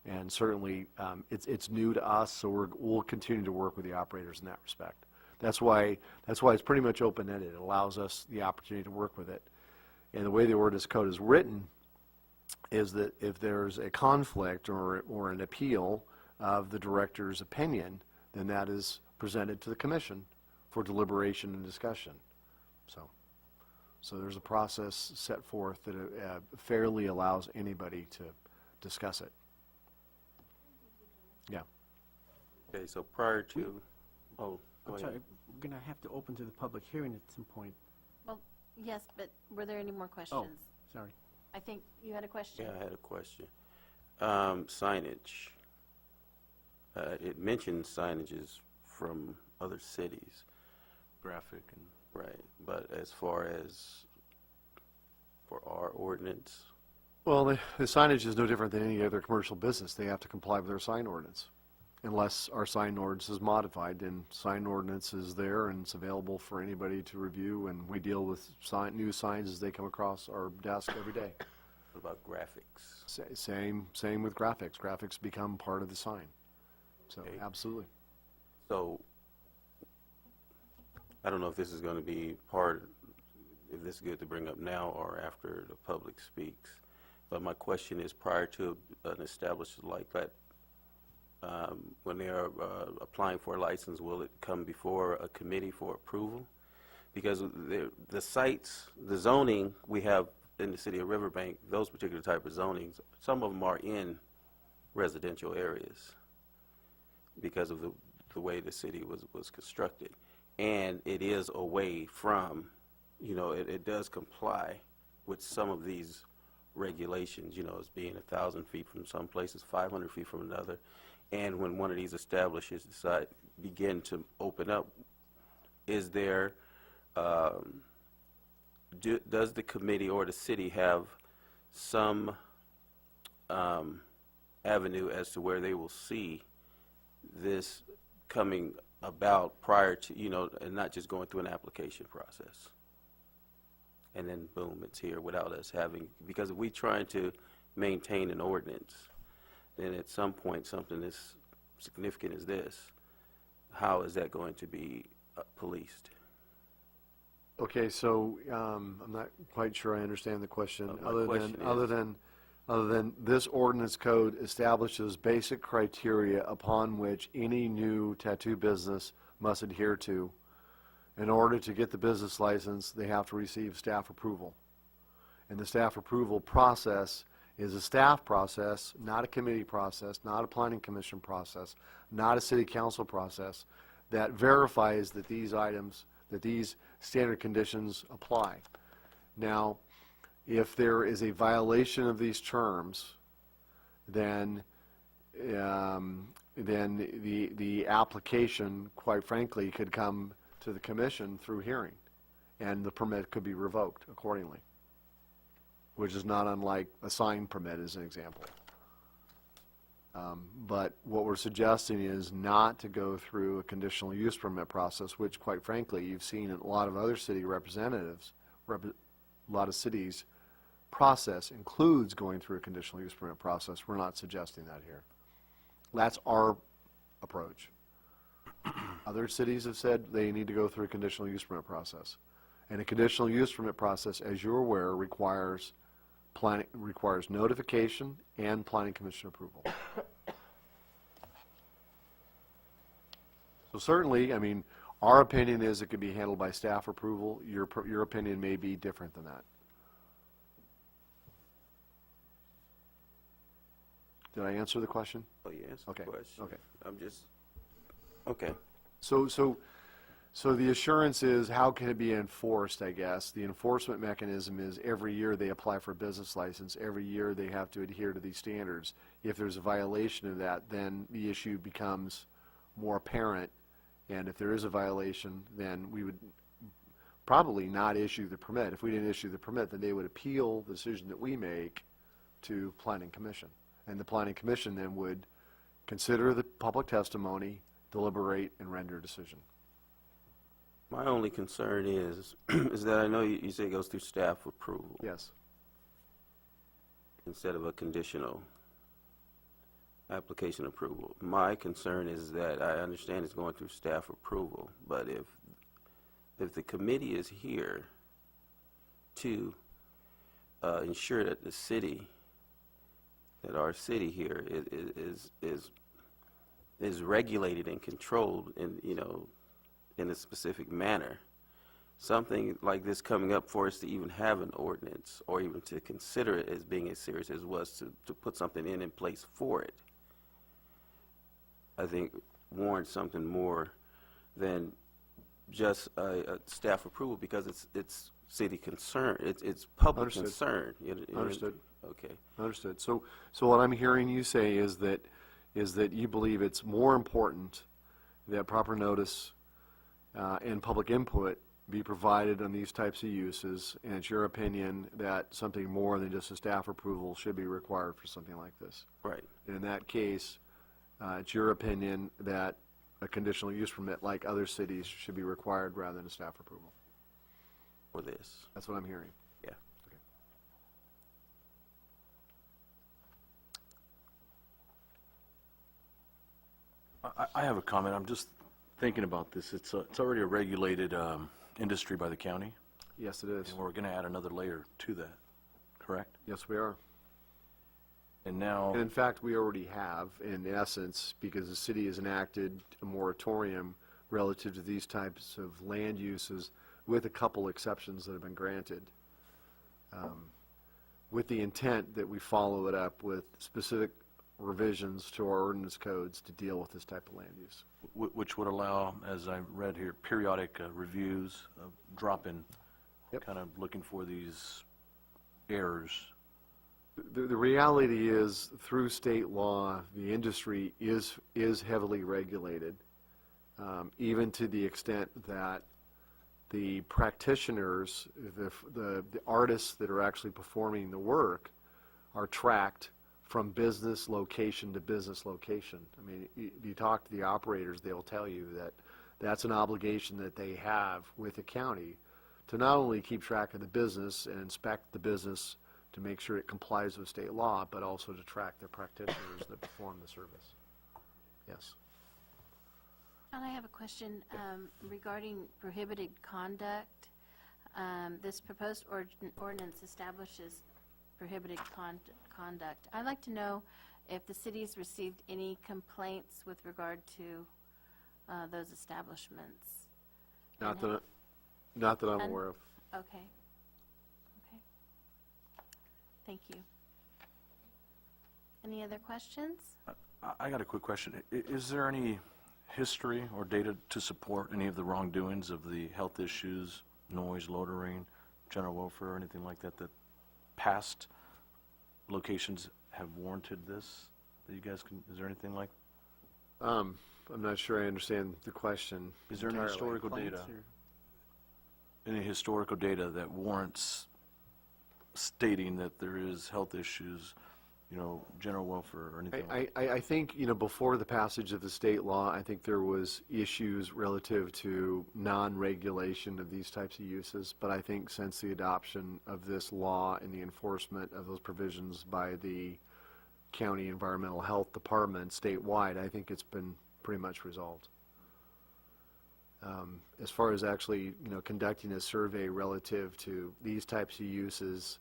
Speaker 5: And certainly, it's new to us, so we'll continue to work with the operators in that respect. That's why it's pretty much open-ended. It allows us the opportunity to work with it. And the way the ordinance code is written is that if there's a conflict or an appeal of the director's opinion, then that is presented to the commission for deliberation and discussion. So there's a process set forth that fairly allows anybody to discuss it. Yeah.
Speaker 7: Okay, so prior to, oh, go
Speaker 3: I'm
Speaker 7: ahead.
Speaker 3: sorry, we're going to have to open to the public hearing at some point.
Speaker 1: Well, yes, but were there any more questions?
Speaker 3: Sorry.
Speaker 1: I think you had a question.
Speaker 7: Yeah, I had a question. Signage. It mentions signages from other cities.
Speaker 6: Graphic and
Speaker 7: Right, but as far as for our ordinance,
Speaker 5: Well, the signage is no different than any other commercial business. They have to comply with their sign ordinance. Unless our sign ordinance is modified, and sign ordinance is there and it's available for anybody to review, and we deal with new signs as they come across our desk every day.
Speaker 7: what about graphics?
Speaker 5: Same with graphics. Graphics become part of the sign. So,
Speaker 7: Okay.
Speaker 5: absolutely.
Speaker 7: So, I don't know if this is going to be if this is good to bring up now or after the public speaks, but my question is, prior to an establishment like that, when they are applying for a license, will it come before a committee for approval? Because the sites, the zoning we have in the city of Riverbank, those particular type of zonings, some of them are in residential areas because of the way the city was constructed. And it is away from, it does comply with some of these regulations, as being 1,000 feet from some places, 500 feet from another. And when one of these establishments begin to open up, is there, does the committee or the city have some avenue as to where they will see this coming about prior to, and not just going through an application process? And then boom, it's here without us having, because if we're trying to maintain an ordinance, then at some point something as significant as this, how is that going to be policed?
Speaker 5: Okay, so I'm not quite sure I understand the question.
Speaker 7: My question is-
Speaker 5: Other than this ordinance code establishes basic criteria upon which any new tattoo business must adhere to. In order to get the business license, they have to receive staff approval. And the staff approval process is a staff process, not a committee process, not a planning commission process, not a city council process, that verifies that these items, that these standard conditions apply. Now, if there is a violation of these terms, then the application, quite frankly, could come to the commission through hearing, and the permit could be revoked accordingly, which is not unlike a sign permit as an example. But what we're suggesting is not to go through a conditional use permit process, which quite frankly you've seen in a lot of other city representatives, a lot of cities process includes going through a conditional use permit process. We're not suggesting that here. That's our approach. Other cities have said they need to go through a conditional use permit process. And a conditional use permit process, as you're aware, requires notification and planning commission approval. So certainly, I mean, our opinion is it could be handled by staff approval. Your opinion may be different than that. Did I answer the question?
Speaker 7: Oh, you answered
Speaker 5: Okay,
Speaker 7: the question.
Speaker 5: okay.
Speaker 7: I'm just, okay.
Speaker 5: So the assurance is, how can it be enforced, I guess? The enforcement mechanism is every year they apply for a business license. Every year they have to adhere to these standards. If there's a violation of that, then the issue becomes more apparent. And if there is a violation, then we would probably not issue the permit. If we didn't issue the permit, then they would appeal the decision that we make to Planning Commission. And the Planning Commission then would consider the public testimony, deliberate, and render a decision.
Speaker 7: My only concern is, is that I know you say it goes through staff approval
Speaker 5: Yes.
Speaker 7: instead of a conditional application approval. My concern is that I understand it's going through staff approval, but if the committee is here to ensure that the city, that our city here is regulated and controlled in, you know, in a specific manner, something like this coming up for us to even have an ordinance or even to consider it as being as serious as was to put something in place for it, I think warrants something more than just a staff approval, because it's city concern, it's public
Speaker 5: Understood.
Speaker 7: concern.
Speaker 5: Understood.
Speaker 7: Okay.
Speaker 5: Understood. So what I'm hearing you say is that you believe it's more important that proper notice and public input be provided on these types of uses, and it's your opinion that something more than just a staff approval should be required for something like this.
Speaker 7: Right.
Speaker 5: And in that case, it's your opinion that a conditional use permit, like other cities, should be required rather than a staff approval.
Speaker 7: For this.
Speaker 5: That's what I'm hearing.
Speaker 7: Yeah.
Speaker 6: I have a comment. I'm just thinking about this. It's already a regulated industry by the county,
Speaker 5: Yes, it is.
Speaker 6: and we're going to add another layer to that, correct?
Speaker 5: Yes, we are.
Speaker 6: And now,
Speaker 5: And in fact, we already have, in essence, because the city has enacted a moratorium relative to these types of land uses, with a couple exceptions that have been granted, with the intent that we follow it up with specific revisions to our ordinance codes to deal with this type of land use.
Speaker 6: which would allow, as I read here, periodic reviews, drop-in,
Speaker 5: Yep.
Speaker 6: kind of looking for these errors.
Speaker 5: The reality is, through state law, the industry is heavily regulated, even to the extent that the practitioners, the artists that are actually performing the work, are tracked from business location to business location. I mean, if you talk to the operators, they'll tell you that that's an obligation that they have with the county to not only keep track of the business and inspect the business to make sure it complies with state law, but also to track the practitioners that perform the service. Yes.
Speaker 1: John, I have a question regarding prohibited conduct. This proposed ordinance establishes prohibited conduct. I'd like to know if the city's received any complaints with regard to those establishments.
Speaker 5: Not
Speaker 1: And
Speaker 5: that I'm aware of.
Speaker 1: Okay. Okay. Thank you. Any other questions?
Speaker 6: I got a quick question. Is there any history or data to support any of the wrongdoings of the health issues, noise, loitering, general welfare, or anything like that, that past locations have warranted this? That you guys can, is there anything like?
Speaker 5: I'm not sure I understand the question.
Speaker 6: Is there any
Speaker 5: entirely.
Speaker 6: historical data? Any historical data that warrants stating that there is health issues, you know, general welfare or anything like that?
Speaker 5: I think, before the passage of the state law, I think there was issues relative to non-regulation of these types of uses, but I think since the adoption of this law and the enforcement of those provisions by the county environmental health department statewide, I think it's been pretty much resolved. As far as actually, conducting a survey relative to these types of uses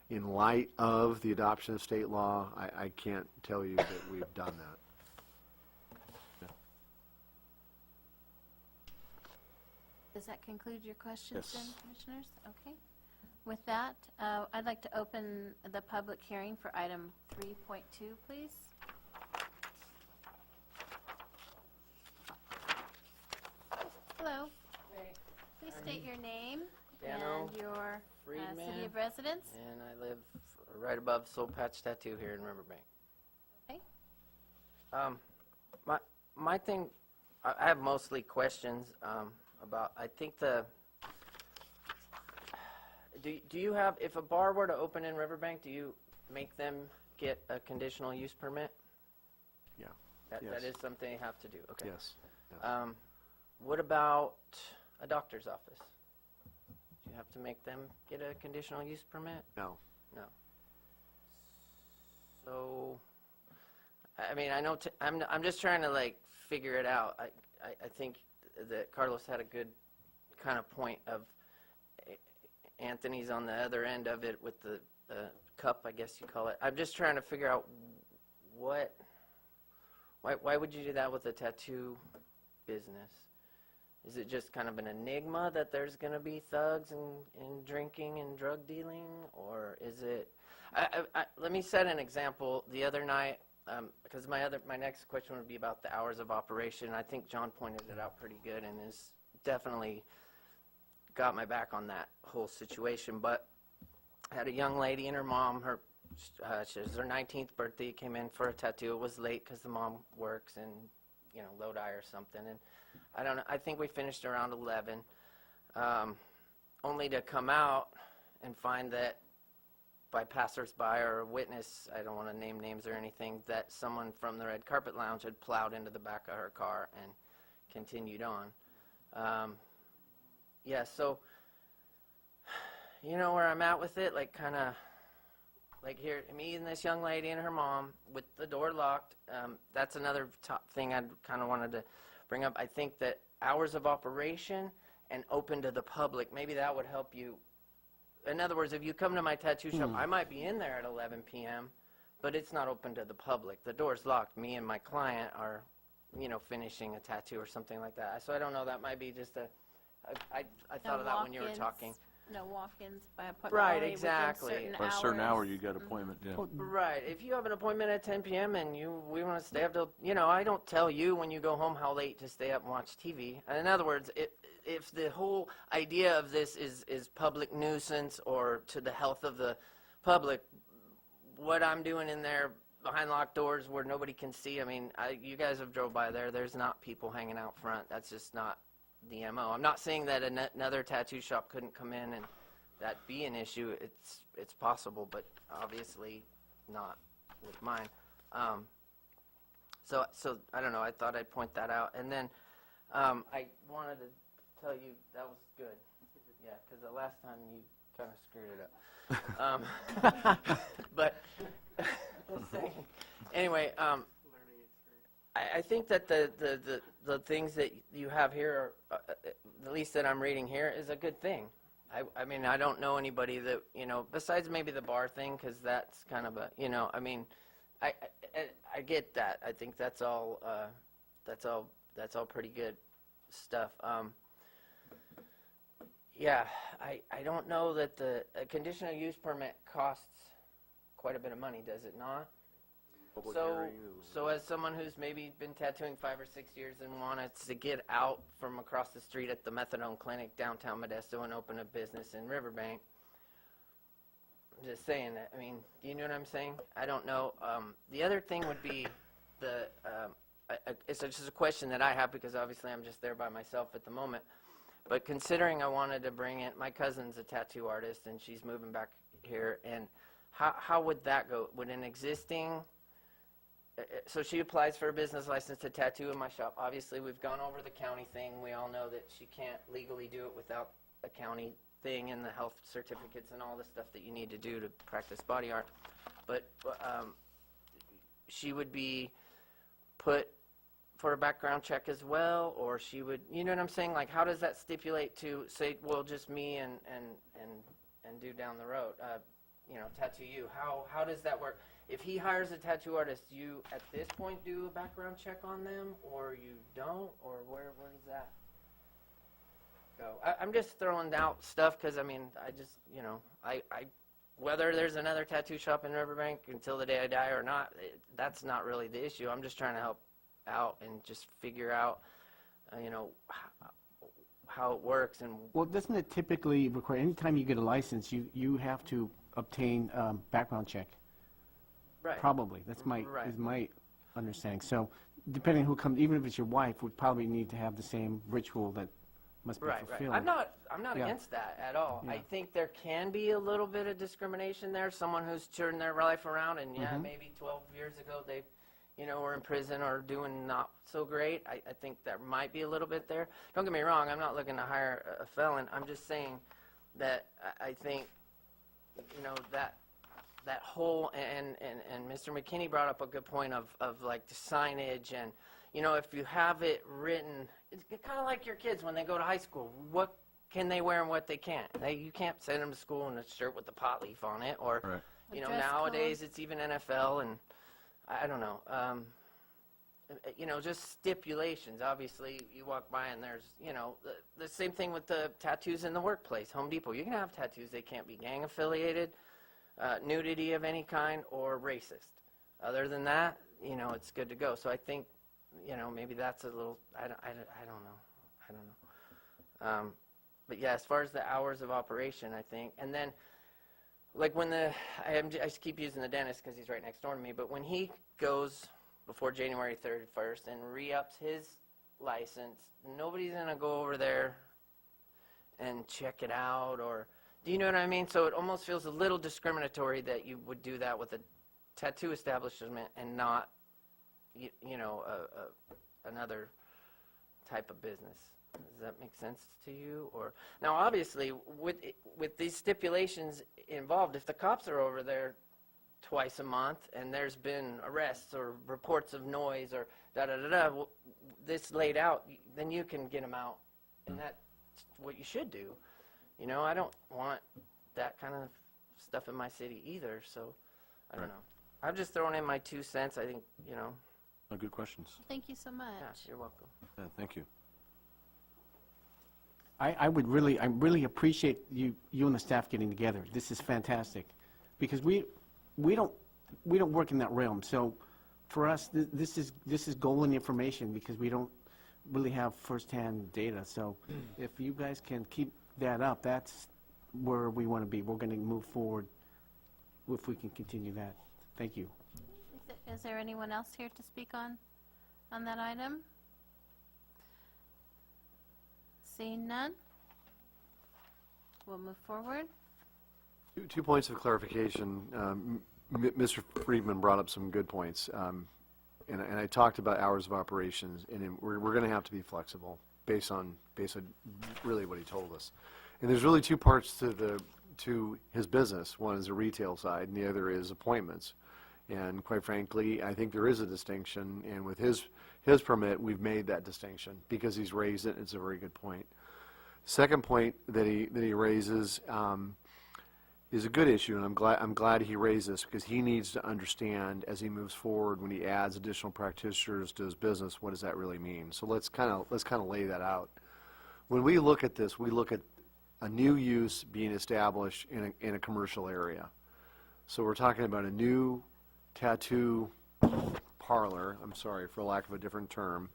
Speaker 5: in light of the adoption of state law, I can't tell you that we've done that.
Speaker 1: Does that conclude your questions then,
Speaker 6: Yes.
Speaker 1: Commissioners? Okay. With that, I'd like to open the public hearing for item 3.2, please. Hello. Please state your name
Speaker 10: Dano
Speaker 1: and your city
Speaker 10: Friedman.
Speaker 1: of residence.
Speaker 10: And I live right above Soul Patch Tattoo here in Riverbank.
Speaker 1: Okay.
Speaker 10: My thing, I have mostly questions about, I think do you have, if a bar were to open in Riverbank, do you make them get a conditional use permit?
Speaker 5: Yeah.
Speaker 10: That
Speaker 5: Yes.
Speaker 10: is something they have to do, okay.
Speaker 5: Yes.
Speaker 10: What about a doctor's office? Do you have to make them get a conditional use permit?
Speaker 5: No.
Speaker 10: No. So, I mean, I know, I'm just trying to like figure it out. I think that Carlos had a good kind of point of Anthony's on the other end of it with the cup, I guess you call it. I'm just trying to figure out why would you do that with a tattoo business? Is it just kind of an enigma that there's going to be thugs and drinking and drug dealing? Or is it... let me set an example. The other night, because my next question would be about the hours of operation. I think John pointed it out pretty good and has definitely got my back on that whole situation. But I had a young lady and her mom, she was her 19th birthday, came in for a tattoo. It was late because the mom works in, Lodi or something. And I don't know, I think we finished around 11, only to come out and find that by passersby or a witness, I don't want to name names or anything, that someone from the Red Carpet Lounge had plowed into the back of her car and continued on. Yeah, so, you know where I'm at with it? Like, kind of, like here, me and this young lady and her mom with the door locked. That's another top thing I kind of wanted to bring up. I think that hours of operation and open to the public, maybe that would help you. In other words, if you come to my tattoo shop, I might be in there at 11 p.m., but it's not open to the public. The door's locked. Me and my client are, finishing a tattoo or something like that. So I don't know, that might be just I thought of that when you were talking.
Speaker 1: No walk-ins by appointment.
Speaker 10: Right,
Speaker 1: only within
Speaker 10: exactly.
Speaker 1: certain
Speaker 6: By a certain
Speaker 1: hours.
Speaker 6: hour, you got appointment, yeah.
Speaker 10: Right. If you have an appointment at 10 p.m. and we want to stay up till, I don't tell you when you go home how late to stay up and watch TV. In other words, if the whole idea of this is public nuisance or to the health of the public, what I'm doing in there behind locked doors where nobody can see, I mean, you guys have drove by there. There's not people hanging out front. That's just not the MO. I'm not saying that another tattoo shop couldn't come in and that be an issue. It's possible, but obviously not with mine. So I don't know. I thought I'd point that out. And then I wanted to tell you that was good. Yeah, because the last time you kind of screwed it up. But just saying. Anyway, I think that the things that you have here, at least that I'm reading here, is a good thing. I mean, I don't know anybody that, besides maybe the bar thing, because that's kind of a, I mean, I get that. I think that's all pretty good stuff. Yeah, I don't know that a conditional use permit costs quite a bit of money, does it not?
Speaker 5: Public
Speaker 10: So,
Speaker 5: hearing.
Speaker 10: so as someone who's maybe been tattooing 5 or 6 years and wanted to get out from across the street at the methadone clinic downtown Modesto and open a business in Riverbank, I'm just saying that. I mean, do you know what I'm saying? I don't know. The other thing would be it's just a question that I have because obviously I'm just there by myself at the moment. But considering I wanted to bring in, my cousin's a tattoo artist and she's moving back here, and how would that go? Would an existing... So she applies for a business license to tattoo in my shop. Obviously, we've gone over the county thing. We all know that she can't legally do it without a county thing and the health certificates and all the stuff that you need to do to practice body art. But she would be put for a background check as well, or she would, you know what I'm saying? Like, how does that stipulate to, say, well, just me and do down the road, tattoo you? How does that work? If he hires a tattoo artist, you at this point do a background check on them, or you don't, or where does that go? I'm just throwing out stuff because I mean, I just I whether there's another tattoo shop in Riverbank until the day I die or not, that's not really the issue. I'm just trying to help out and just figure out how it works. And
Speaker 3: Well, doesn't it typically require, anytime you get a license, you have to obtain background check?
Speaker 10: right.
Speaker 3: Probably. That's
Speaker 10: Right.
Speaker 3: is my understanding. So depending who comes, even if it's your wife, would probably need to have the same ritual that must be
Speaker 10: Right,
Speaker 3: fulfilled.
Speaker 10: right. I'm not
Speaker 3: Yeah.
Speaker 10: against that at all. I
Speaker 3: Yeah.
Speaker 10: think there can be a little bit of discrimination there. Someone who's turned their life around and
Speaker 3: Mm-hmm.
Speaker 10: maybe 12 years ago they, were in prison or doing not so great. I think there might be a little bit there. Don't get me wrong. I'm not looking to hire a felon. I'm just saying that I think, that whole, and Mr. McKinney brought up a good point of like the signage and, if you have it written, it's kind of like your kids when they go to high school. What can they wear and what they can't? You can't send them to school in a shirt with a pot leaf on it, or,
Speaker 6: Right.
Speaker 1: A dress
Speaker 10: nowadays
Speaker 1: code.
Speaker 10: it's even NFL, and I don't know. Just stipulations. Obviously, you walk by and there's, the same thing with the tattoos in the workplace. Home Depot, you can have tattoos. They can't be gang affiliated, nudity of any kind, or racist. Other than that, it's good to go. So I think, maybe that's a little, I don't know. But yeah, as far as the hours of operation, I think, and then, like when I just keep using the dentist because he's right next door to me, but when he goes before January 31st and re-ups his license, nobody's going to go over there and check it out, or, do you know what I mean? So it almost feels a little discriminatory that you would do that with a tattoo establishment and not, another type of business. Does that make sense to you? Or now, obviously, with these stipulations involved, if the cops are over there twice a month and there's been arrests or reports of noise or this laid out, then you can get them out, and that's what you should do. I don't want that kind of stuff in my city either. So I don't
Speaker 6: Right.
Speaker 10: know. I'm just throwing in my 2 cents. I think
Speaker 6: Oh, good questions.
Speaker 1: Thank you so much.
Speaker 10: Yeah, you're welcome.
Speaker 6: Yeah, thank you.
Speaker 3: I really appreciate you and the staff getting together. This is fantastic, because we don't work in that realm. So for us, this is golden information, because we don't really have firsthand data. So if you guys can keep that up, that's where we want to be. We're going to move forward if we can continue that. Thank you.
Speaker 1: Is there anyone else here to speak on that item? Seeing none, we'll move forward.
Speaker 5: 2 points of clarification. Mr. Friedman brought up some good points, and I talked about hours of operations, and we're going to have to be flexible based on really what he told us. And there's really 2 parts to his business. One is the retail side, and the other is appointments. And quite frankly, I think there is a distinction, and with his permit, we've made that distinction because he's raised it. It's a very good point. Second point that he raises is a good issue, and I'm glad he raised this, because he needs to understand as he moves forward, when he adds additional practitioners to his business, what does that really mean? So let's kind of lay that out. When we look at this, we look at a new use being established in a commercial area. So we're talking about a new tattoo parlor, I'm sorry for lack of a different term,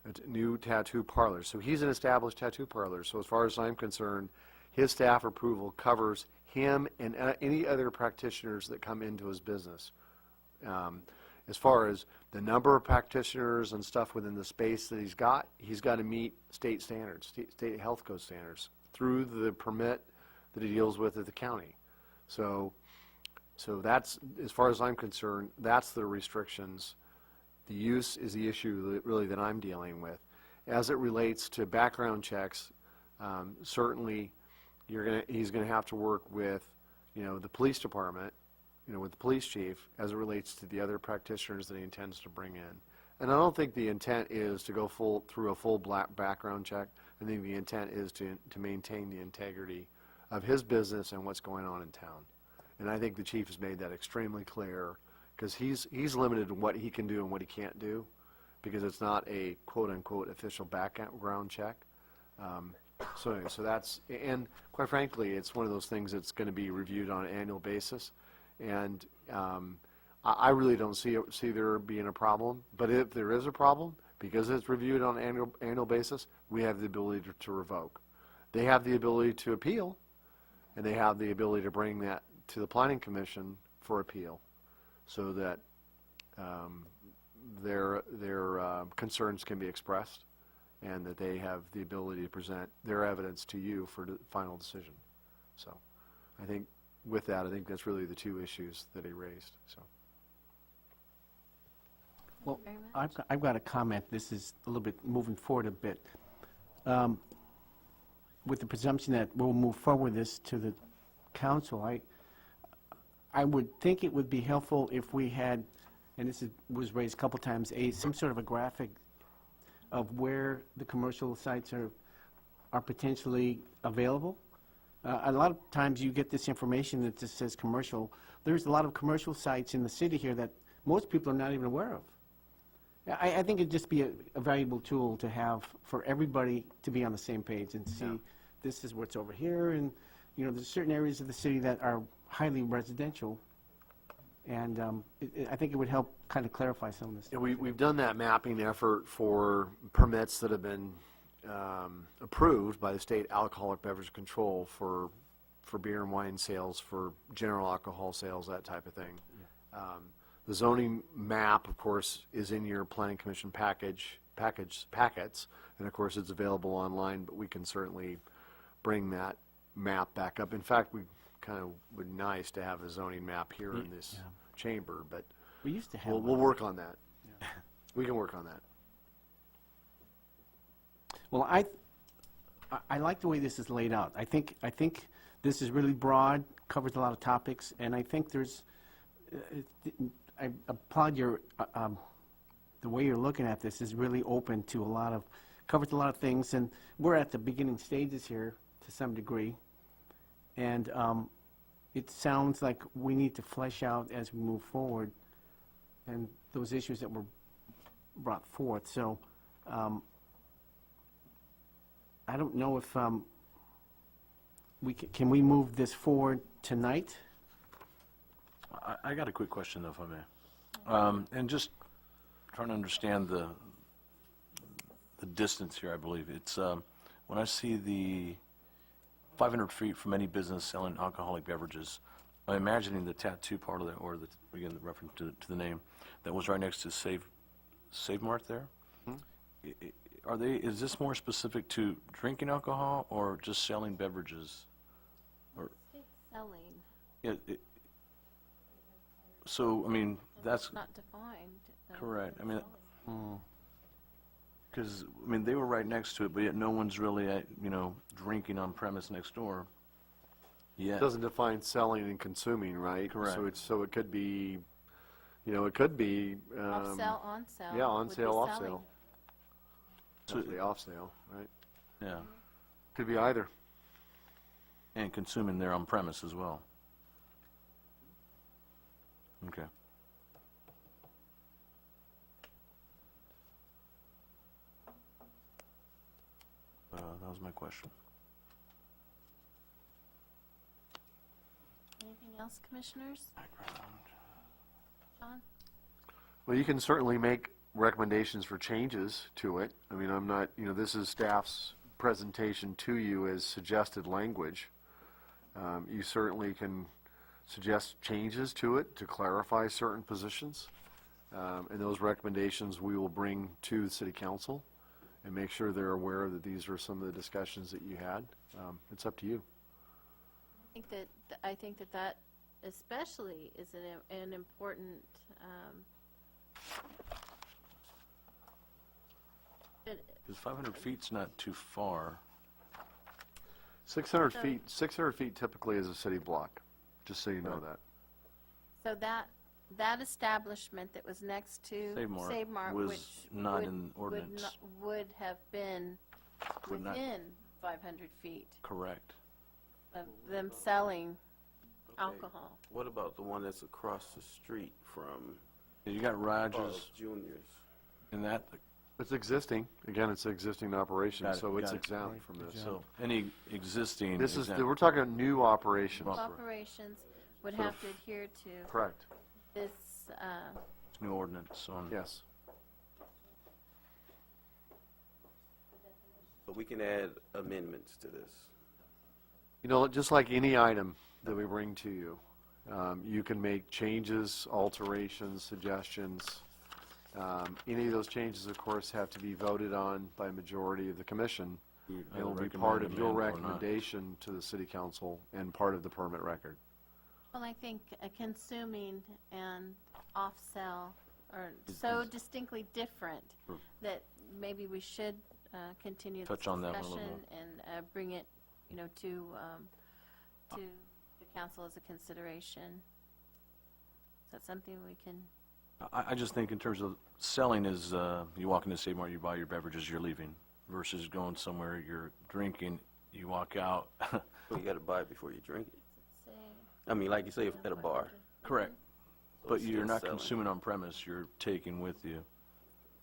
Speaker 5: a new tattoo parlor. So he's an established tattoo parlor. So as far as I'm concerned, his staff approval covers him and any other practitioners that come into his business. As far as the number of practitioners and stuff within the space that he's got to meet state standards, state health code standards, through the permit that he deals with at the county. So that's, as far as I'm concerned, that's the restrictions. The use is the issue that I'm dealing with. As it relates to background checks, certainly he's going to have to work with, the police department, with the police chief, as it relates to the other practitioners that he intends to bring in. And I don't think the intent is to go through a full background check. I think the intent is to maintain the integrity of his business and what's going on in town. And I think the chief has made that extremely clear, because he's limited in what he can do and what he can't do, because it's not a quote-unquote official background check. So that's, and quite frankly, it's one of those things that's going to be reviewed on an annual basis. And I really don't see there being a problem. But if there is a problem, because it's reviewed on an annual basis, we have the ability to revoke. They have the ability to appeal, and they have the ability to bring that to the Planning Commission for appeal, so that their concerns can be expressed, and that they have the ability to present their evidence to you for the final decision. So I think with that, I think that's really the two issues that he raised, so.
Speaker 3: Well,
Speaker 1: very much.
Speaker 3: I've got a comment. This is a little bit moving forward a bit. With the presumption that we'll move forward this to the council, I would think it would be helpful if we had, and was raised a couple times, some sort of a graphic of where the commercial sites are potentially available. A lot of times you get this information that just says commercial. There's a lot of commercial sites in the city here that most people are not even aware of. I think it'd just be a valuable tool to have for everybody to be on the same page and see this is what's over here, and there's certain areas of the city that are highly residential, and I think it would help kind of clarify some of this.
Speaker 5: Yeah, we've done that mapping effort for permits that have been approved by the state alcoholic beverage control for beer and wine sales, for general alcohol sales, that type of thing. The zoning map, of course, is in your planning commission packets, and of course it's available online, but we can certainly bring that map back up. In fact, we kind of would nice to have a zoning map here in this chamber, but
Speaker 3: We used to have
Speaker 5: we'll
Speaker 3: one.
Speaker 5: work on that. We can work on that.
Speaker 3: Well, I like the way this is laid out. I think this is really broad, covers a lot of topics, and I think there's, I applaud your, the way you're looking at this is really open to covers a lot of things, and we're at the beginning stages here to some degree, and it sounds like we need to flesh out as we move forward and those issues that were brought forth. So I don't know if can we move this forward tonight?
Speaker 6: I got a quick question, though, if I may. And just trying to understand the distance here, I believe. It's, when I see the 500 feet from any business selling alcoholic beverages, I'm imagining the tattoo part of that, or again, the reference to the name, that was right next to Save Mart there. Is this more specific to drinking alcohol or just selling beverages?
Speaker 1: Selling,
Speaker 6: So, I mean, that's
Speaker 1: not defined.
Speaker 6: correct. I mean, because, I mean, they were right next to it, but yet no one's really, drinking on premise next door yet.
Speaker 5: It doesn't define selling and consuming, right?
Speaker 6: Correct.
Speaker 5: So it could be, it could be.
Speaker 1: Off sale, on sale.
Speaker 5: Yeah, on
Speaker 1: would be
Speaker 5: sale, off
Speaker 1: selling.
Speaker 5: sale.
Speaker 6: So-
Speaker 5: Mostly off sale, right?
Speaker 6: Yeah,
Speaker 5: Could be either.
Speaker 6: and consuming there on premise as well. Okay. That was my question.
Speaker 1: Anything else, commissioners? John?
Speaker 5: Well, you can certainly make recommendations for changes to it. I mean, I'm not, this is staff's presentation to you as suggested language. You certainly can suggest changes to it to clarify certain positions. And those recommendations we will bring to the city council and make sure they're aware that these are some of the discussions that you had. It's up to you.
Speaker 1: I think that especially is an important,
Speaker 6: Because 500 feet's not too far.
Speaker 5: 600 feet typically is a city block, just so you know that.
Speaker 1: so that establishment that was next to
Speaker 6: Save Mart
Speaker 1: which
Speaker 6: was not
Speaker 1: would-
Speaker 6: in ordinance.
Speaker 1: would have been
Speaker 6: Would not-
Speaker 1: within 500 feet
Speaker 6: Correct.
Speaker 1: of them selling alcohol.
Speaker 7: What about the one that's across the street from
Speaker 6: You got Rogers
Speaker 7: Carl's Junior's?
Speaker 6: in that,
Speaker 5: It's existing. Again, it's an existing operation,
Speaker 6: Got it,
Speaker 5: so it's
Speaker 6: got it.
Speaker 5: exempt from this.
Speaker 6: so any existing.
Speaker 5: This is,
Speaker 6: exempt.
Speaker 5: we're talking new operations.
Speaker 1: Operations would have to adhere to
Speaker 5: Correct,
Speaker 1: this,
Speaker 6: New ordinance on.
Speaker 5: yes.
Speaker 7: But we can add amendments to this.
Speaker 5: Just like any item that we bring to you, you can make changes, alterations, suggestions, Any of those changes, of course, have to be voted on by a majority of the commission,
Speaker 6: We
Speaker 5: and will be
Speaker 6: recommend
Speaker 5: part of your
Speaker 6: amend or not.
Speaker 5: recommendation to the city council and part of the permit record.
Speaker 1: Well, I think consuming and off-sell are so distinctly different that maybe we should continue this
Speaker 6: Touch on that one a little
Speaker 1: discussion and bring it, to the council as a consideration. Is that something we can?
Speaker 6: I just think in terms of selling is, you walk into Save Mart, you buy your beverages, you're leaving, versus going somewhere, you're drinking, you walk out.
Speaker 7: Well, you gotta buy it before you drink it.
Speaker 1: Say,
Speaker 7: I mean, like you say, at a bar.
Speaker 6: Correct.
Speaker 7: So
Speaker 6: But
Speaker 7: it's
Speaker 6: you're
Speaker 7: still
Speaker 6: not
Speaker 7: selling.
Speaker 6: consuming on premise, you're taking with you.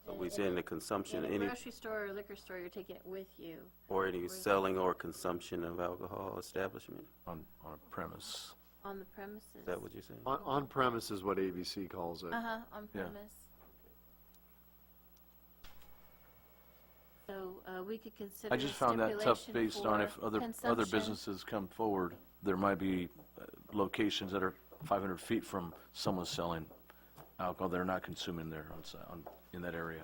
Speaker 7: But we saying the consumption,
Speaker 1: in a
Speaker 7: any,
Speaker 1: grocery store or liquor store, you're taking it with you.
Speaker 7: or any selling or consumption of alcohol establishment.
Speaker 6: On a premise.
Speaker 1: On the premises.
Speaker 7: Is that what you're saying?
Speaker 5: On premise is what ABC calls it.
Speaker 1: On
Speaker 6: Yeah.
Speaker 1: premise. So we could consider
Speaker 6: I just found that tough
Speaker 1: stipulation
Speaker 6: based on
Speaker 1: for
Speaker 6: if other
Speaker 1: consumption.
Speaker 6: businesses come forward, there might be locations that are 500 feet from someone selling alcohol that are not consuming there in that area.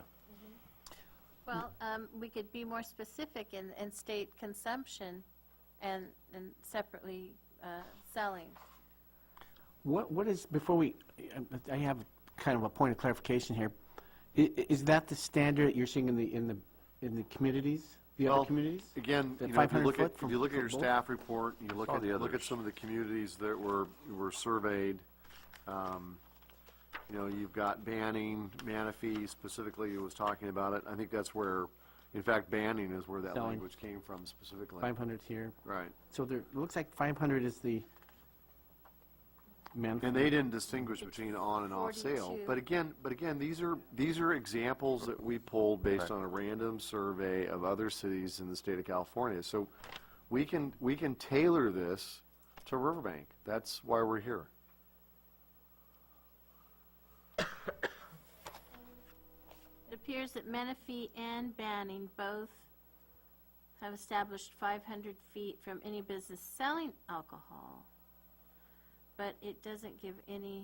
Speaker 1: Well, we could be more specific and state consumption and separately selling.
Speaker 3: What is, before I have kind of a point of clarification here. Is that the standard you're seeing in the communities, the other
Speaker 5: Well,
Speaker 3: communities?
Speaker 5: Again,
Speaker 3: The
Speaker 5: if you
Speaker 3: 500
Speaker 5: look
Speaker 3: foot
Speaker 5: at,
Speaker 3: from-
Speaker 5: if you look at
Speaker 3: from
Speaker 5: your
Speaker 3: both?
Speaker 5: staff report, you look
Speaker 6: All the
Speaker 5: at
Speaker 6: others.
Speaker 5: some of the communities that were surveyed, you've got Banning, Manistee specifically was talking about it. I think that's where, in fact, Banning is where that
Speaker 3: Selling.
Speaker 5: language came from specifically.
Speaker 3: 500 here.
Speaker 5: Right.
Speaker 3: So there, it looks like 500 is the man.
Speaker 5: And they didn't distinguish between on and off sale.
Speaker 1: 42.
Speaker 5: But again, these are examples that we pulled based on a random survey of other cities in the state of California. So we can tailor this to Riverbank. That's why we're here.
Speaker 1: It appears that Menifee and Banning both have established 500 feet from any business selling alcohol, but it doesn't give any,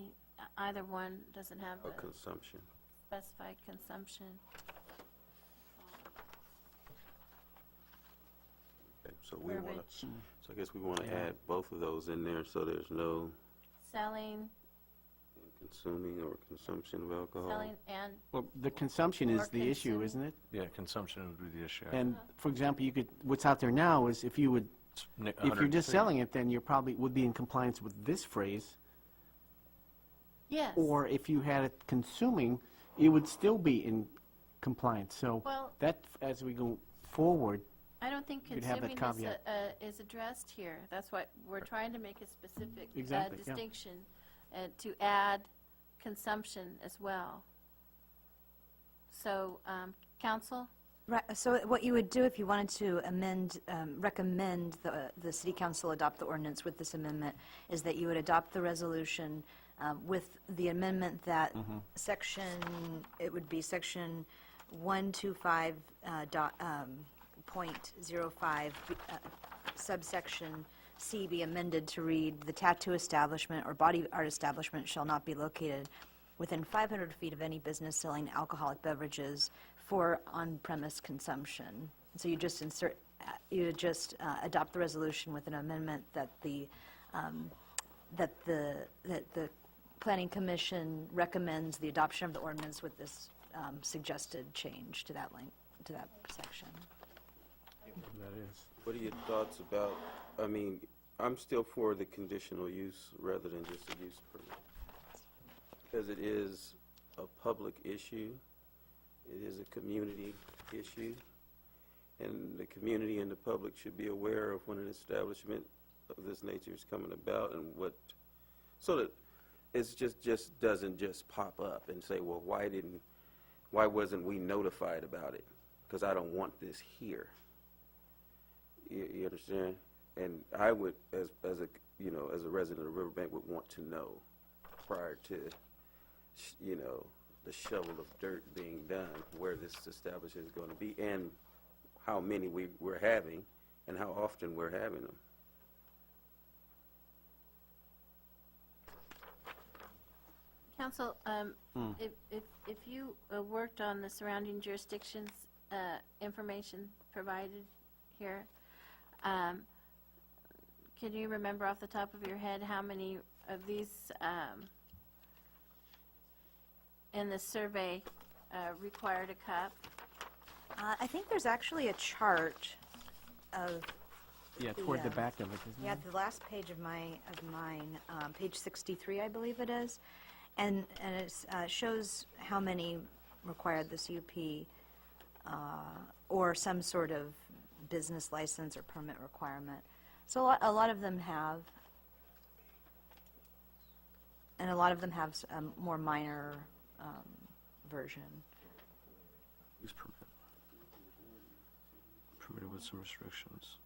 Speaker 1: either one doesn't have
Speaker 7: Or
Speaker 1: a
Speaker 7: consumption.
Speaker 1: specified consumption.
Speaker 7: Okay, so we wanna,
Speaker 1: Verbiage.
Speaker 7: so I guess we wanna add both of those in there, so there's no
Speaker 1: Selling,
Speaker 7: consuming or consumption of alcohol.
Speaker 1: selling and,
Speaker 3: Well, the consumption
Speaker 1: Or
Speaker 3: is the issue,
Speaker 1: consuming.
Speaker 3: isn't it?
Speaker 6: Yeah, consumption would be the issue.
Speaker 3: And, for example, what's out there now is if you're just selling it, then you probably would be in compliance with this phrase.
Speaker 1: yes.
Speaker 3: Or if you had it consuming, it would still be in compliance. So
Speaker 1: Well-
Speaker 3: that, as we go forward,
Speaker 1: I don't think
Speaker 3: You'd have that
Speaker 1: consuming
Speaker 3: caveat.
Speaker 1: is addressed here. That's why we're trying to make a specific
Speaker 3: Exactly, yeah.
Speaker 1: distinction to add consumption as well. So, council?
Speaker 9: Right, so what you would do if you wanted to recommend the city council adopt the ordinance with this amendment, is that you would adopt the resolution with the amendment that it would be section 125 .05 subsection C be amended to read, "The tattoo establishment or body art establishment shall not be located within 500 feet of any business selling alcoholic beverages for on-premise consumption." So you just adopt the resolution with an amendment that the Planning Commission recommends the adoption of the ordinance with this suggested change to that section.
Speaker 3: that is.
Speaker 7: What are your thoughts about, I mean, I'm still for the conditional use rather than just a use permit. Because it is a public issue, it is a community issue, and the community and the public should be aware of when an establishment of this nature is coming about and so that it's just doesn't just pop up and say, well, why wasn't we notified about it? Because I don't want this here. You understand? And I would, as a resident of Riverbank, would want to know prior to, the shovel of dirt being done, where this establishment is going to be, and how many we're having, and how often we're having them.
Speaker 1: Council, if you worked on the surrounding jurisdictions information provided here, can you remember off the top of your head how many of these in the survey required a cup?
Speaker 9: I think there's actually a chart of,
Speaker 3: Yeah, toward the
Speaker 9: Yeah.
Speaker 3: back of it, isn't
Speaker 9: yeah,
Speaker 3: it?
Speaker 9: the last page of mine, page 63, I believe it is. And it shows how many required this UP or some sort of business license or permit requirement. So a lot of them have, and a lot of them have a more minor version.
Speaker 6: Use permit. Permitted with some restrictions.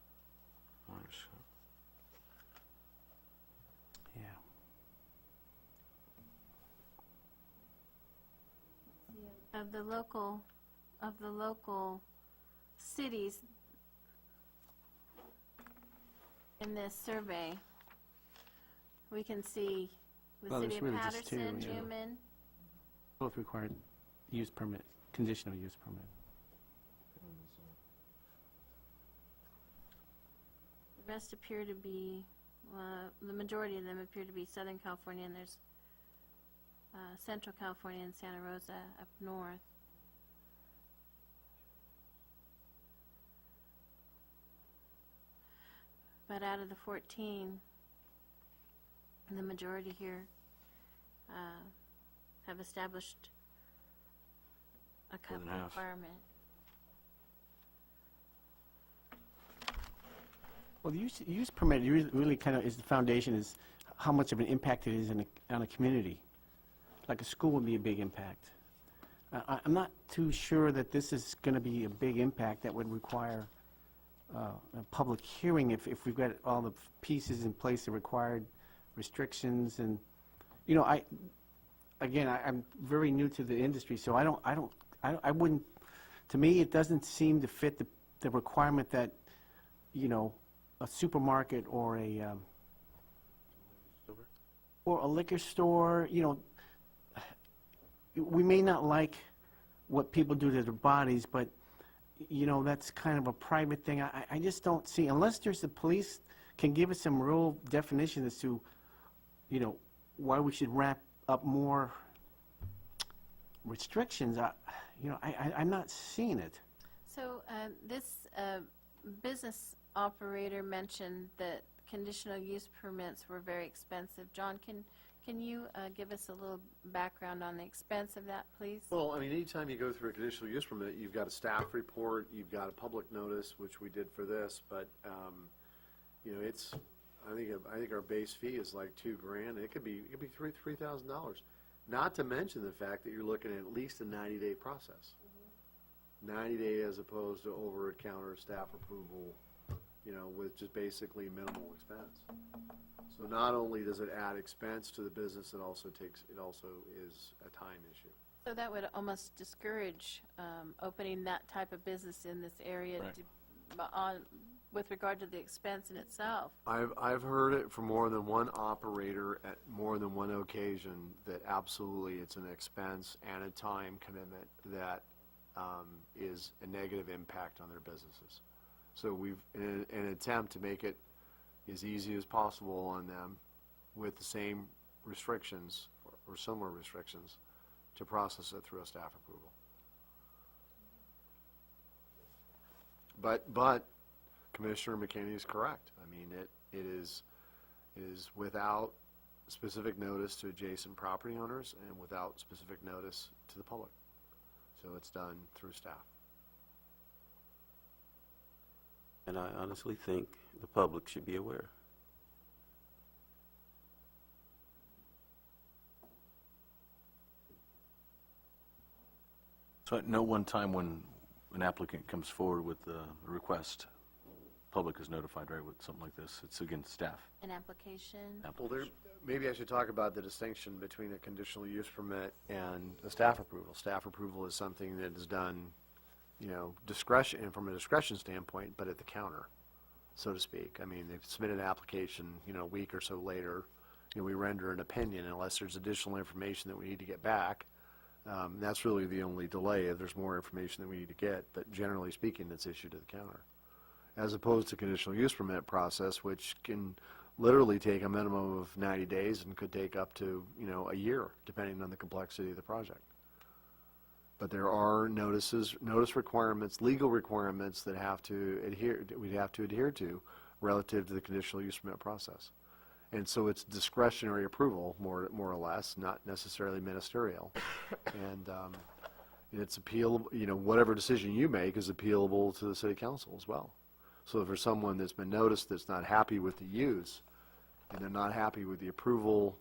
Speaker 3: Yeah.
Speaker 1: Of the local cities in this survey, we can see the
Speaker 3: Well,
Speaker 1: city
Speaker 3: there's
Speaker 1: of
Speaker 3: really just two,
Speaker 1: Patterson,
Speaker 3: yeah.
Speaker 1: Newman,
Speaker 3: Both required use permit, conditional use permit.
Speaker 1: the rest appear to be, the majority of them appear to be Southern California, and there's Central California and Santa Rosa up north. But out of the 14, the majority here have established a cup
Speaker 6: than half.
Speaker 1: requirement.
Speaker 3: Well, the use permit really kind of is the foundation, is how much of an impact it is on a community. Like a school would be a big impact. I'm not too sure that this is going to be a big impact that would require a public hearing if we've got all the pieces in place, the required restrictions, and, you know, I'm very new to the industry, so I wouldn't, to me, it doesn't seem to fit the requirement that, you know, a supermarket or a liquor store, you know, we may not like what people do to their bodies, but, you know, that's kind of a private thing. I just don't see, unless there's the police can give us some real definition as to, you know, why we should wrap up more restrictions, I'm not seeing it.
Speaker 1: So this business operator mentioned that conditional use permits were very expensive. John, can you give us a little background on the expense of that, please?
Speaker 5: Well, I mean, anytime you go through a conditional use permit, you've got a staff report, you've got a public notice, which we did for this, but, you know, I think our base fee is like $2,000. It could be $3,000. Not to mention the fact that you're looking at least a 90-day process. 90-day as opposed to over-the-counter staff approval, you know, with just basically minimal expense. So not only does it add expense to the business, it also is a time issue.
Speaker 1: So that would almost discourage opening that type of business in this area
Speaker 6: Right.
Speaker 1: with regard to the expense in itself.
Speaker 5: I've heard it from more than one operator at more than one occasion that absolutely it's an expense and a time commitment that is a negative impact on their businesses. So we've, in an attempt to make it as easy as possible on them with the same restrictions or similar restrictions to process it through a staff approval. But Commissioner McKinney is correct. I mean, it is without specific notice to adjacent property owners and without specific notice to the public. So it's done through staff.
Speaker 7: And I honestly think the public should be aware.
Speaker 6: So at no one time when an applicant comes forward with a request, public is notified, right, with something like this? It's against staff.
Speaker 1: An application.
Speaker 5: Well, maybe I should talk about the distinction between a conditional use permit and a staff approval. Staff approval is something that is done, you know, from a discretion standpoint, but at the counter, so to speak. I mean, they've submitted an application, you know, a week or so later, we render an opinion unless there's additional information that we need to get back. That's really the only delay, if there's more information that we need to get, but generally speaking, it's issued to the counter. As opposed to conditional use permit process, which can literally take a minimum of 90 days and could take up to, a year, depending on the complexity of the project. But there are notice requirements, legal requirements that we'd have to adhere to relative to the conditional use permit process. And so it's discretionary approval, more or less, not necessarily ministerial. And it's appealable, whatever decision you make is appealable to the city council as well. So if there's someone that's been noticed that's not happy with the use, and they're not happy with the approval,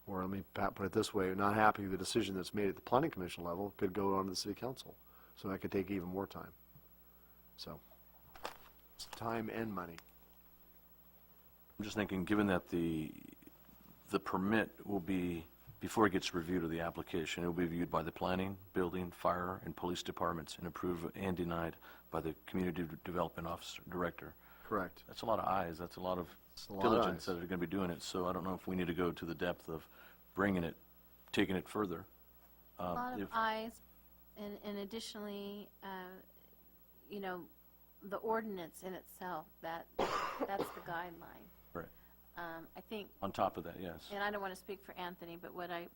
Speaker 5: or let me put it this way, not happy with the decision that's made at the planning commission level, could go on to the city council. So that could take even more time. So it's time and money.
Speaker 6: I'm just thinking, given that the permit will be, before it gets reviewed of the application, it will be viewed by the planning, building, fire, and police departments and approved and denied by the community development officer, director.
Speaker 5: Correct.
Speaker 6: That's a lot of eyes, that's a lot of
Speaker 5: a lot of
Speaker 6: diligence
Speaker 5: eyes.
Speaker 6: that are going to be doing it, so I don't know if we need to go to the depth of bringing it, taking it further.
Speaker 1: A lot of
Speaker 6: If-
Speaker 1: eyes, and additionally, the ordinance in itself, that's the guideline.
Speaker 6: Right.
Speaker 1: I think,
Speaker 6: On top of that, yes.
Speaker 1: and I don't want to speak for Anthony, but what I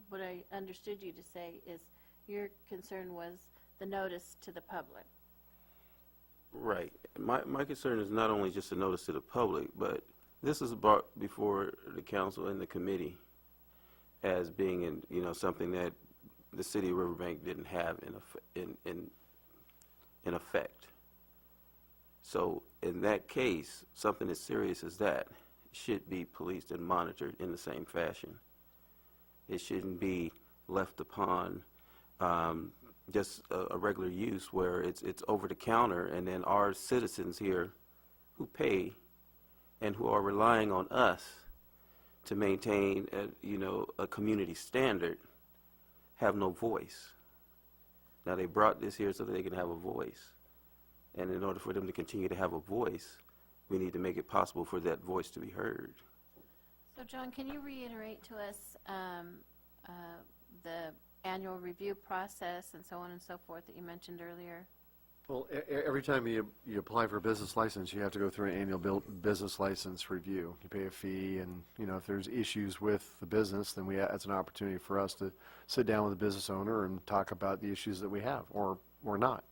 Speaker 1: understood you to say is your concern was the notice to the public.
Speaker 7: Right. My concern is not only just a notice to the public, but this is brought before the council and the committee as being something that the city of Riverbank didn't have in effect. So in that case, something as serious as that should be policed and monitored in the same fashion. It shouldn't be left upon just a regular use where it's over the counter, and then our citizens here who pay and who are relying on us to maintain a community standard have no voice. Now they brought this here so that they can have a voice, and in order for them to continue to have a voice, we need to make it possible for that voice to be heard.
Speaker 1: So, John, can you reiterate to us the annual review process and so on and so forth that you mentioned earlier?
Speaker 5: Well, every time you apply for a business license, you have to go through an annual business license review. You pay a fee, and if there's issues with the business, then that's an opportunity for us to sit down with the business owner and talk about the issues that we have, or not.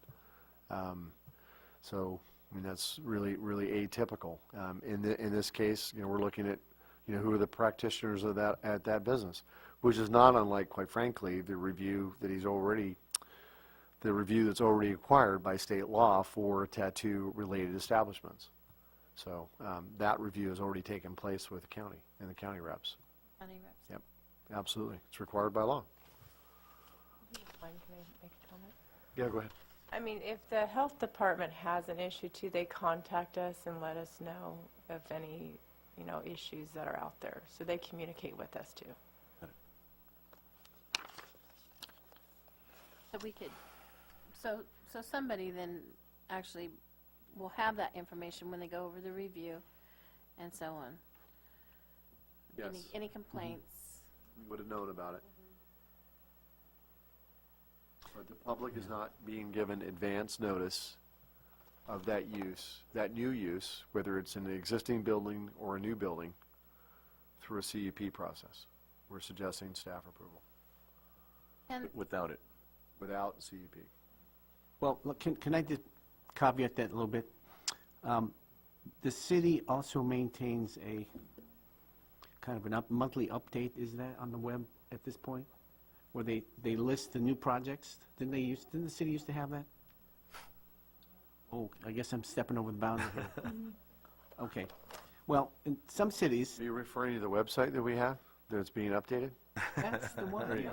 Speaker 5: So, that's really atypical. In this case, we're looking at who are the practitioners of at that business, which is not unlike, quite frankly, the review that's already required by state law for tattoo-related establishments. So that review has already taken place with the county and the county reps.
Speaker 1: County reps.
Speaker 5: Yep, absolutely. It's required by law.
Speaker 2: Can I make a comment?
Speaker 5: Yeah, go ahead.
Speaker 2: I mean, if the health department has an issue too, they contact us and let us know of any, issues that are out there. So they communicate with us too.
Speaker 1: So we could, so somebody then actually will have that information when they go over the review and so on.
Speaker 5: Yes.
Speaker 1: Any complaints?
Speaker 5: You would have known about it. But the public is not being given advance notice of that use, that new use, whether it's in the existing building or a new building, through a CUP process. We're suggesting staff approval
Speaker 1: And
Speaker 6: Without it.
Speaker 5: without CUP.
Speaker 3: Well, look, can I just caveat that a little bit? The city also maintains a kind of a monthly update, is that on the web at this point? Where they list the new projects? Didn't the city used to have that? Oh, I guess I'm stepping over the boundary here. Okay. Well, in some cities,
Speaker 5: Are you referring to the website that we have, that's being updated?
Speaker 3: that's the one.
Speaker 5: There you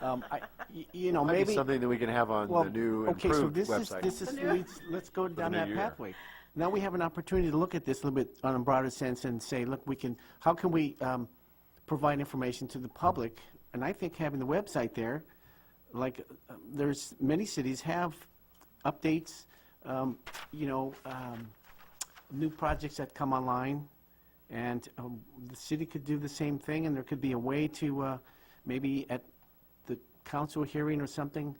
Speaker 3: Might be
Speaker 5: Maybe something that we can have on
Speaker 3: Well,
Speaker 5: the new
Speaker 3: okay, so
Speaker 5: improved
Speaker 3: this
Speaker 5: website.
Speaker 3: let's go down
Speaker 6: new
Speaker 3: that
Speaker 6: year.
Speaker 3: pathway. Now we have an opportunity to look at this a little bit on a broader sense and say, look, how can we provide information to the public? And I think having the website there, like there's many cities have updates, new projects that come online, And the city could do the same thing, and there could be a way to, maybe at the council hearing or something,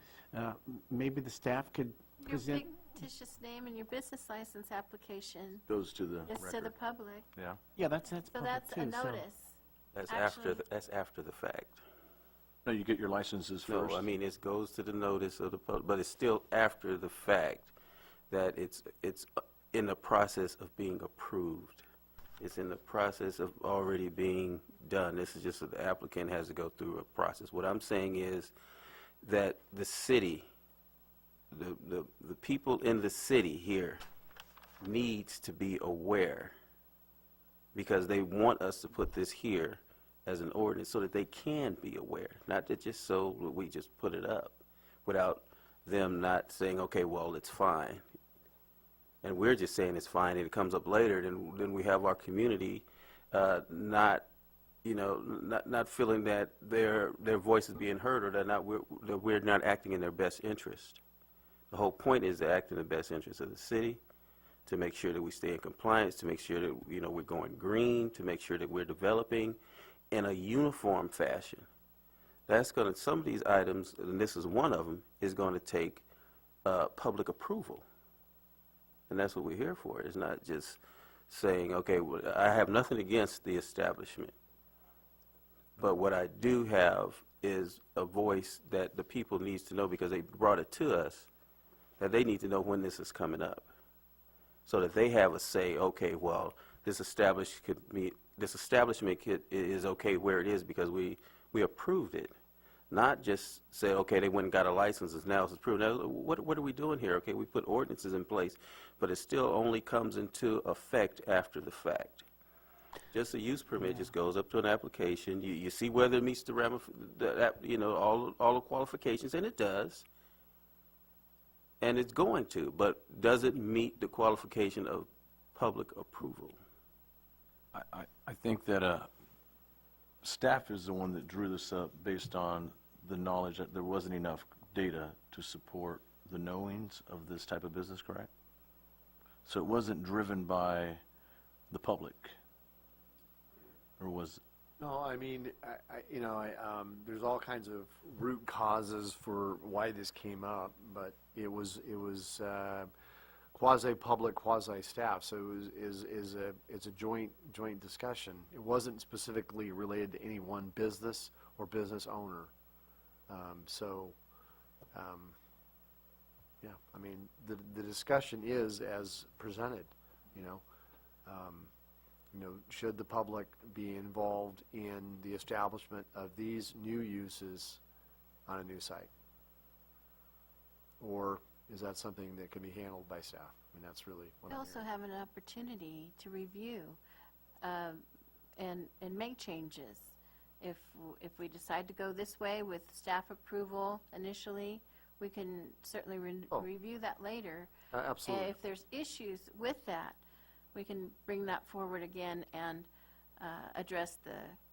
Speaker 3: maybe the staff could
Speaker 1: Your
Speaker 3: present.
Speaker 1: fictitious name and your business license application
Speaker 6: Goes to the
Speaker 1: is to the
Speaker 6: record.
Speaker 1: public.
Speaker 6: Yeah.
Speaker 3: Yeah, that's
Speaker 1: So
Speaker 3: public
Speaker 1: that's a
Speaker 3: too, so-
Speaker 1: notice.
Speaker 7: That's
Speaker 1: Actually-
Speaker 7: after the fact.
Speaker 6: No, you get your licenses
Speaker 7: No,
Speaker 6: first.
Speaker 7: I mean, it goes to the notice of the public, but it's still after the fact that it's in the process of being approved. It's in the process of already being done. This is just that the applicant has to go through a process. What I'm saying is that the city, the people in the city here needs to be aware, because they want us to put this here as an ordinance so that they can be aware, not that just so that we just put it up without them not saying, okay, well, it's fine. And we're just saying it's fine, and it comes up later, then we have our community not feeling that their voice is being heard, or that we're not acting in their best interest. The whole point is to act in the best interest of the city, to make sure that we stay in compliance, to make sure that we're going green, to make sure that we're developing in a uniform fashion. Some of these items, and this is one of them, is going to take public approval. And that's what we're here for. It's not just saying, okay, well, I have nothing against the establishment. But what I do have is a voice that the people needs to know, because they brought it to us, that they need to know when this is coming up, so that they have a say, okay, well, this establishment is okay where it is because we approved it. Not just say, okay, they went and got a license, and now it's approved. Now, what are we doing here? Okay, we put ordinances in place, but it still only comes into effect after the fact. Just a use permit just goes up to an application. You see whether it meets all the qualifications, and it does. And it's going to, but does it meet the qualification of public approval?
Speaker 6: I think that staff is the one that drew this up based on the knowledge that there wasn't enough data to support the knowings of this type of business, correct? So it wasn't driven by the public, or was?
Speaker 5: No, I mean, there's all kinds of root causes for why this came up, but it was quasi-public, quasi-staff, so it's a joint discussion. It wasn't specifically related to any one business or business owner. Yeah, I mean, the discussion is as presented, should the public be involved in the establishment of these new uses on a new site? Or is that something that can be handled by staff? I mean, that's really what
Speaker 1: We
Speaker 5: I'm
Speaker 1: also
Speaker 5: hearing.
Speaker 1: have an opportunity to review and make changes. If we decide to go this way with staff approval initially, we can certainly review that later.
Speaker 5: Absolutely.
Speaker 1: And if there's issues with that, we can bring that forward again and address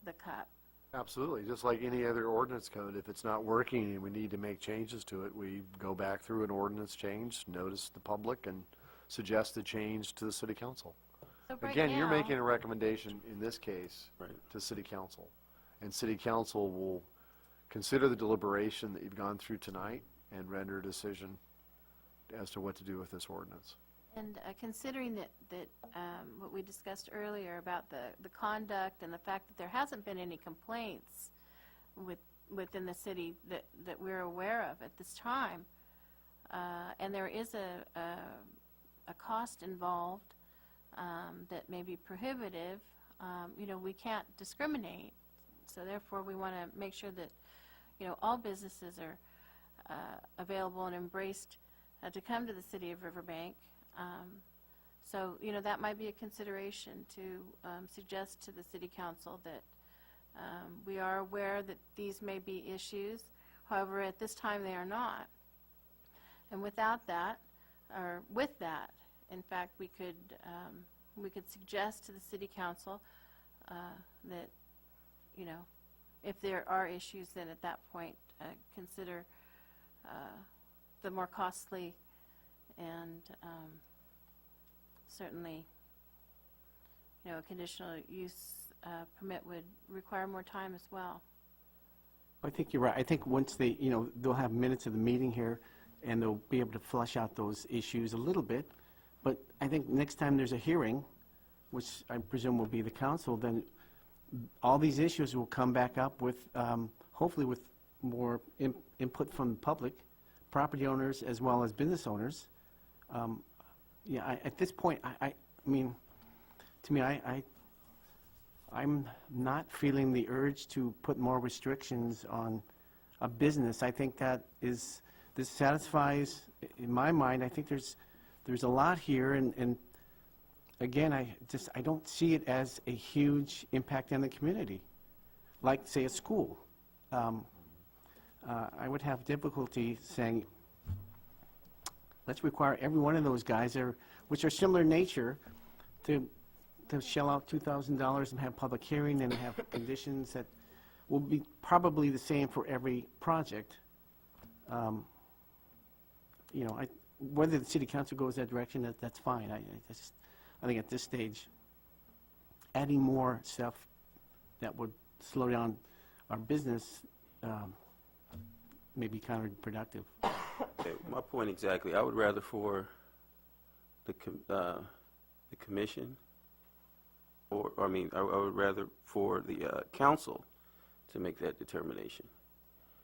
Speaker 1: the cup.
Speaker 5: Absolutely, just like any other ordinance code, if it's not working and we need to make changes to it, we go back through an ordinance change, notice the public, and suggest the change to the city council.
Speaker 1: So right
Speaker 5: Again, you're
Speaker 1: now-
Speaker 5: making a recommendation in this case
Speaker 7: Right.
Speaker 5: to city council. And city council will consider the deliberation that you've gone through tonight and render a decision as to what to do with this ordinance.
Speaker 1: And considering that what we discussed earlier about the conduct and the fact that there hasn't been any complaints within the city that we're aware of at this time, and there is a cost involved that may be prohibitive, we can't discriminate. So therefore, we want to make sure that, all businesses are available and embraced to come to the city of Riverbank. So, that might be a consideration to suggest to the city council that we are aware that these may be issues. However, at this time, they are not. And without that, or with that, in fact, we could suggest to the city council that, if there are issues, then at that point, consider the more costly and certainly, a conditional use permit would require more time as well.
Speaker 3: I think you're right. I think once they, they'll have minutes of the meeting here, and they'll be able to flesh out those issues a little bit. But I think next time there's a hearing, which I presume will be the council, then all these issues will come back up with, hopefully with more input from the public, property owners as well as business owners. At this point, I mean, to me, I'm not feeling the urge to put more restrictions on a business. I think this satisfies, in my mind, I think there's a lot here, and again, I don't see it as a huge impact on the community, like, say, a school. I would have difficulty saying, let's require every one of those guys, which are similar in nature, to shell out $2,000 and have public hearing and have conditions that will be probably the same for every project. Whether the city council goes that direction, that's fine. I think at this stage, adding more stuff that would slow down our business may be counterproductive.
Speaker 7: Okay, my point exactly. I would rather for the commission, I would rather for the council to make that determination.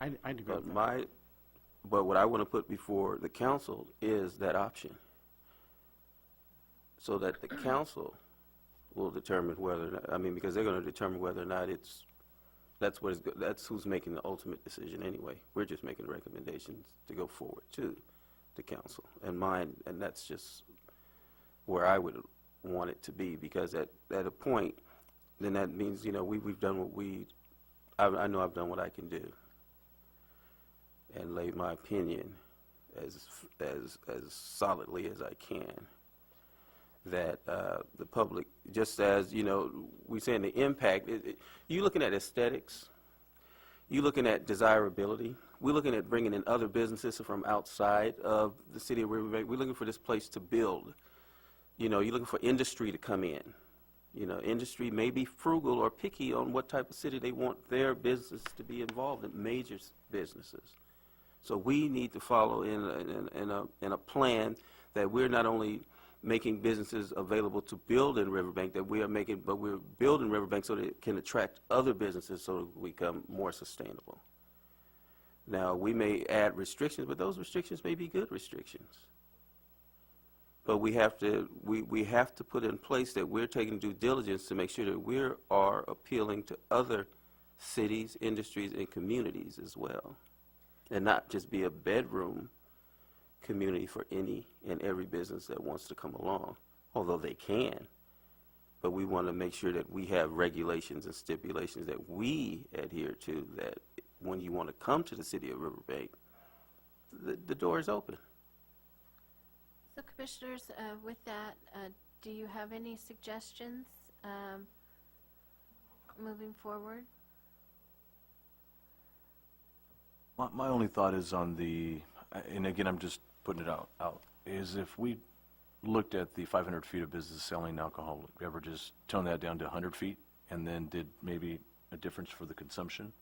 Speaker 3: I'd agree with that.
Speaker 7: But what I want to put before the council is that option, so that the council will determine whether or not, because they're going to determine whether or not that's who's making the ultimate decision anyway. We're just making recommendations to go forward to the council. And that's just where I would want it to be, because at a point, then that means, we've done what I know I've done what I can do, and lay my opinion as solidly as I can, that the public, just as, we saying the impact, you looking at aesthetics, you looking at desirability, we're looking at bringing in other businesses from outside of the city of Riverbank. We're looking for this place to build. You're looking for industry to come in. Industry may be frugal or picky on what type of city they want their business to be involved in, major businesses. So we need to follow in a plan that we're not only making businesses available to build in Riverbank, but we're building Riverbank so that it can attract other businesses so that we become more sustainable. Now, we may add restrictions, but those restrictions may be good restrictions. But we have to put in place that we're taking due diligence to make sure that we are appealing to other cities, industries, and communities as well, and not just be a bedroom community for any and every business that wants to come along, although they can. But we want to make sure that we have regulations and stipulations that we adhere to, that when you want to come to the city of Riverbank, the door is open.
Speaker 1: So commissioners, with that, do you have any suggestions moving forward?
Speaker 6: My only thought is on and again, I'm just putting it out, is if we looked at the 500 feet of business selling alcohol beverages, tone that down to 100 feet, and then did maybe a difference for the consumption?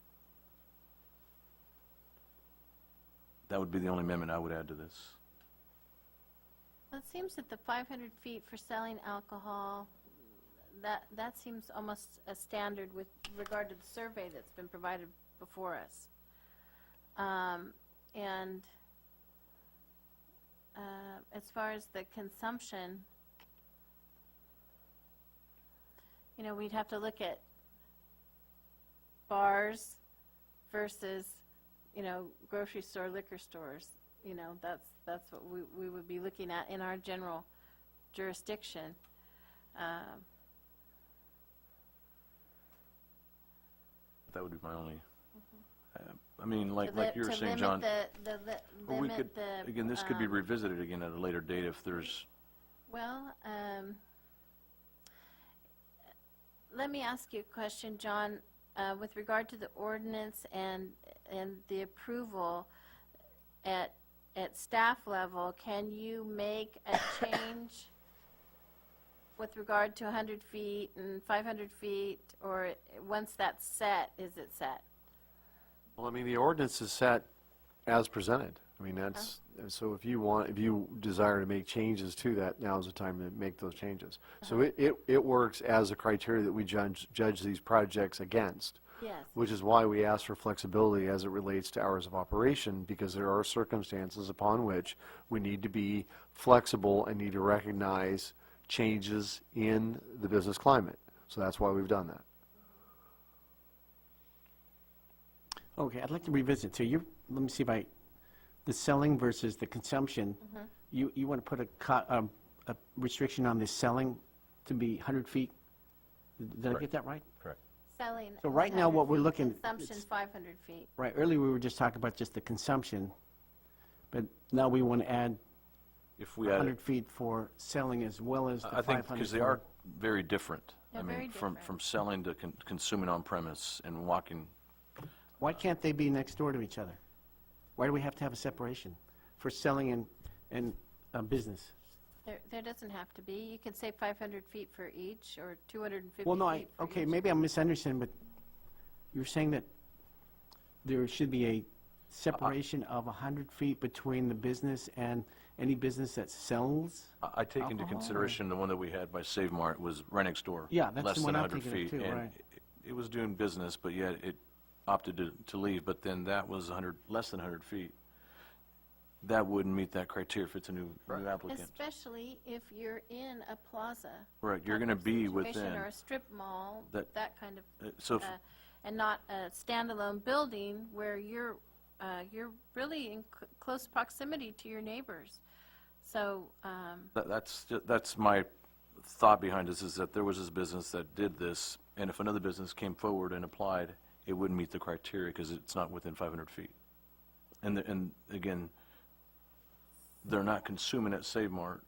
Speaker 6: That would be the only amendment I would add to this.
Speaker 1: Well, it seems that the 500 feet for selling alcohol, that seems almost a standard with regard to the survey that's been provided before us. And as far as the consumption, we'd have to look at bars versus, grocery store, liquor stores. That's what we would be looking at in our general jurisdiction.
Speaker 6: That would be my only, like you were saying, John, or we could, again, this could be revisited again at a later date if there's...
Speaker 1: Well, let me ask you a question, John, with regard to the ordinance and the approval at staff level. Can you make a change with regard to 100 feet and 500 feet, or once that's set, is it set?
Speaker 5: Well, I mean, the ordinance is set as presented. I mean, that's, so if you desire to make changes to that, now is the time to make those changes. So it works as a criteria that we judge these projects against.
Speaker 1: Yes.
Speaker 5: Which is why we ask for flexibility as it relates to hours of operation, because there are circumstances upon which we need to be flexible and need to recognize changes in the business climate. So that's why we've done that.
Speaker 3: Okay, I'd like to revisit. So let me see if the selling versus the consumption. You want to put a restriction on the selling to be 100 feet? Did I get that right?
Speaker 6: Correct.
Speaker 1: Selling.
Speaker 3: So right now, what
Speaker 1: 100
Speaker 3: we're
Speaker 1: feet,
Speaker 3: looking-
Speaker 1: Consumption
Speaker 3: it's-
Speaker 1: 500 feet.
Speaker 3: Right, earlier we were just talking about just the consumption, but now we want to add
Speaker 6: If we add,
Speaker 3: 100 feet for selling as well as the 500
Speaker 6: I think, because they
Speaker 3: for-
Speaker 6: are very different.
Speaker 1: They're
Speaker 6: I
Speaker 1: very
Speaker 6: mean, from
Speaker 1: different.
Speaker 6: selling to consuming on premise and walking.
Speaker 3: Why can't they be next door to each other? Why do we have to have a separation for selling and business?
Speaker 1: There doesn't have to be. You could say 500 feet for each, or 250
Speaker 3: Well, no,
Speaker 1: feet for
Speaker 3: okay,
Speaker 1: each.
Speaker 3: maybe I'm misunderstanding, but you're saying that there should be a separation of 100 feet between the business and any business that sells?
Speaker 6: I take into
Speaker 3: Alcohol,
Speaker 6: consideration the one that we had by Save Mart was right next door.
Speaker 3: Yeah, that's
Speaker 6: less
Speaker 3: the
Speaker 6: than
Speaker 3: one I'm
Speaker 6: 100
Speaker 3: thinking of
Speaker 6: feet,
Speaker 3: too,
Speaker 6: and
Speaker 3: right.
Speaker 6: it was doing business, but yet it opted to leave, but then that was less than 100 feet. That wouldn't meet that criteria if it's a new applicant.
Speaker 1: Especially if you're in a plaza.
Speaker 6: Right, you're
Speaker 1: type
Speaker 6: going to
Speaker 1: of
Speaker 6: be
Speaker 1: situation,
Speaker 6: within.
Speaker 1: Or a strip mall,
Speaker 6: That-
Speaker 1: that kind of,
Speaker 6: So if-
Speaker 1: and not a standalone building where you're really in close proximity to your neighbors. So,
Speaker 6: That's my thought behind this, is that there was this business that did this, and if another business came forward and applied, it wouldn't meet the criteria because it's not within 500 feet. And again, they're not consuming at Save Mart,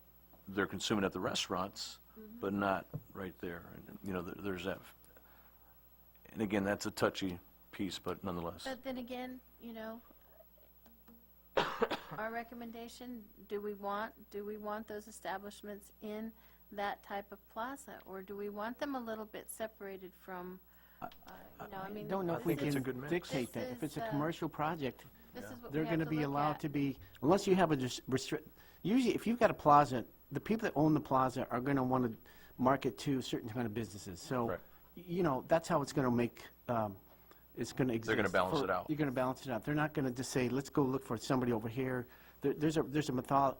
Speaker 6: they're consuming at the restaurants, but not right there. And, you know, there's that. And again, that's a touchy piece, but nonetheless.
Speaker 1: but then again, you know, our recommendation, do we want those establishments in that type of plaza? Or do we want them a little bit separated from, you know, I mean.
Speaker 3: I don't know if we
Speaker 1: this is-
Speaker 3: can dictate that. If it's a
Speaker 1: This is,
Speaker 3: commercial project,
Speaker 1: This is what we
Speaker 3: they're
Speaker 1: have
Speaker 3: going to be
Speaker 1: look
Speaker 3: allowed
Speaker 1: at.
Speaker 3: to be, unless you have a usually, if you've got a plaza, the people that own the plaza are going to want to market to certain kind of businesses. So,
Speaker 6: Right.
Speaker 3: you know, that's how it's going to make, it's going to exist.
Speaker 6: They're gonna balance it out.
Speaker 3: You're going to balance it out. They're not going to just say, let's go look for somebody over here. There's a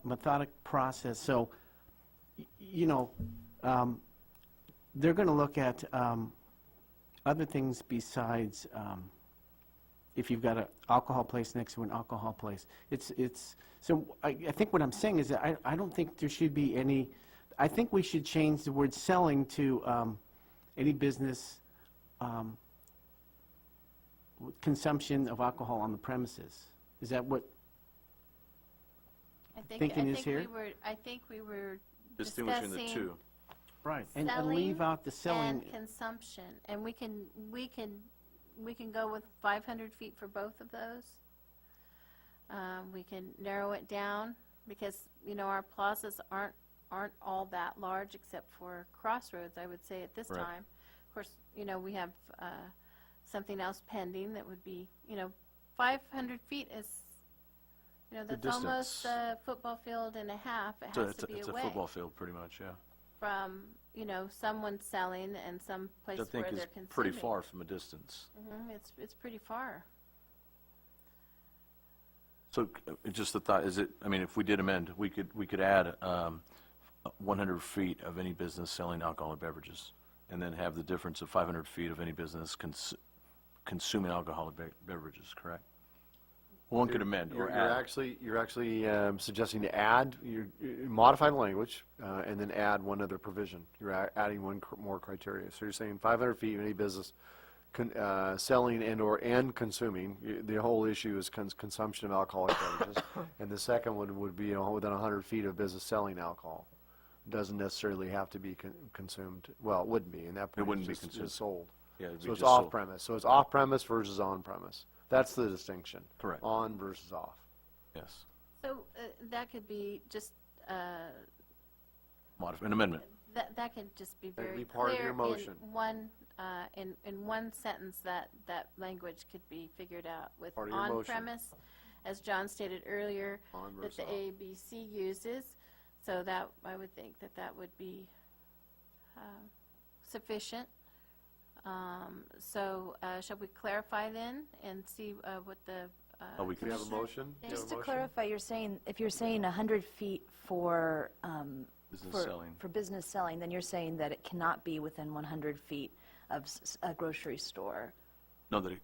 Speaker 3: methodic process. So, you know, they're going to look at other things besides if you've got an alcohol place next to an alcohol place. So I think what I'm saying is that I don't think there should be any, I think we should change the word selling to any business consumption of alcohol on the premises. Is that what, thinking is here?
Speaker 1: I think we were
Speaker 6: Distinguishing the
Speaker 1: discussing
Speaker 6: two.
Speaker 3: right, and leave out the selling.
Speaker 1: and consumption, and we can go with 500 feet for both of those. We can narrow it down, because, you know, our plazas aren't all that large, except for Crossroads, I would say, at this
Speaker 6: Right.
Speaker 1: time. Of course, you know, we have something else pending that would be, you know, 500 feet is, you know,
Speaker 6: The
Speaker 1: that's almost
Speaker 6: distance.
Speaker 1: a football field and a half. It
Speaker 6: So
Speaker 1: has to be
Speaker 6: it's a
Speaker 1: away
Speaker 6: football field, pretty much, yeah.
Speaker 1: from, you know, someone selling and some place
Speaker 6: Which I
Speaker 1: where
Speaker 6: think
Speaker 1: they're
Speaker 6: is
Speaker 1: consuming.
Speaker 6: pretty far from a distance.
Speaker 1: It's pretty far.
Speaker 6: So just the thought, is it, I mean, if we did amend, we could add 100 feet of any business selling alcoholic beverages, and then have the difference of 500 feet of any business consuming alcoholic beverages, correct? One could amend or
Speaker 5: You're
Speaker 6: add.
Speaker 5: actually suggesting to add, modify the language, and then add one other provision. You're adding one more criteria. So you're saying 500 feet of any business selling and consuming. The whole issue is consumption of alcoholic beverages. And the second one would be within 100 feet of business selling alcohol. Doesn't necessarily have to be consumed. Well, it wouldn't be. In that point,
Speaker 6: wouldn't be
Speaker 5: it's just
Speaker 6: consumed.
Speaker 5: sold.
Speaker 6: Yeah, it'd be
Speaker 5: So it's
Speaker 6: just sold.
Speaker 5: off-premise. So it's off-premise versus on-premise. That's the distinction.
Speaker 6: Correct.
Speaker 5: On versus off.
Speaker 6: Yes.
Speaker 1: So that could be just
Speaker 6: An amendment.
Speaker 1: That could just be
Speaker 5: That could
Speaker 1: very
Speaker 5: be part of
Speaker 1: clear
Speaker 5: your motion.
Speaker 1: in one sentence, that language could be figured out with
Speaker 5: Part of your motion.
Speaker 1: on-premise, as John stated earlier,
Speaker 5: On
Speaker 1: that
Speaker 5: versus
Speaker 1: the
Speaker 5: off.
Speaker 1: ABC uses. So that, I would think that would be sufficient. So shall we clarify then and see what the
Speaker 6: Oh, we
Speaker 5: Do you have a
Speaker 1: Commissioner
Speaker 5: motion? Do you have
Speaker 9: Just
Speaker 5: a
Speaker 9: to
Speaker 5: motion?
Speaker 9: clarify, you're saying, if you're saying 100 feet for,
Speaker 6: Business selling.
Speaker 9: for business selling, then you're saying that it cannot be within 100 feet of a grocery store.
Speaker 6: No, that,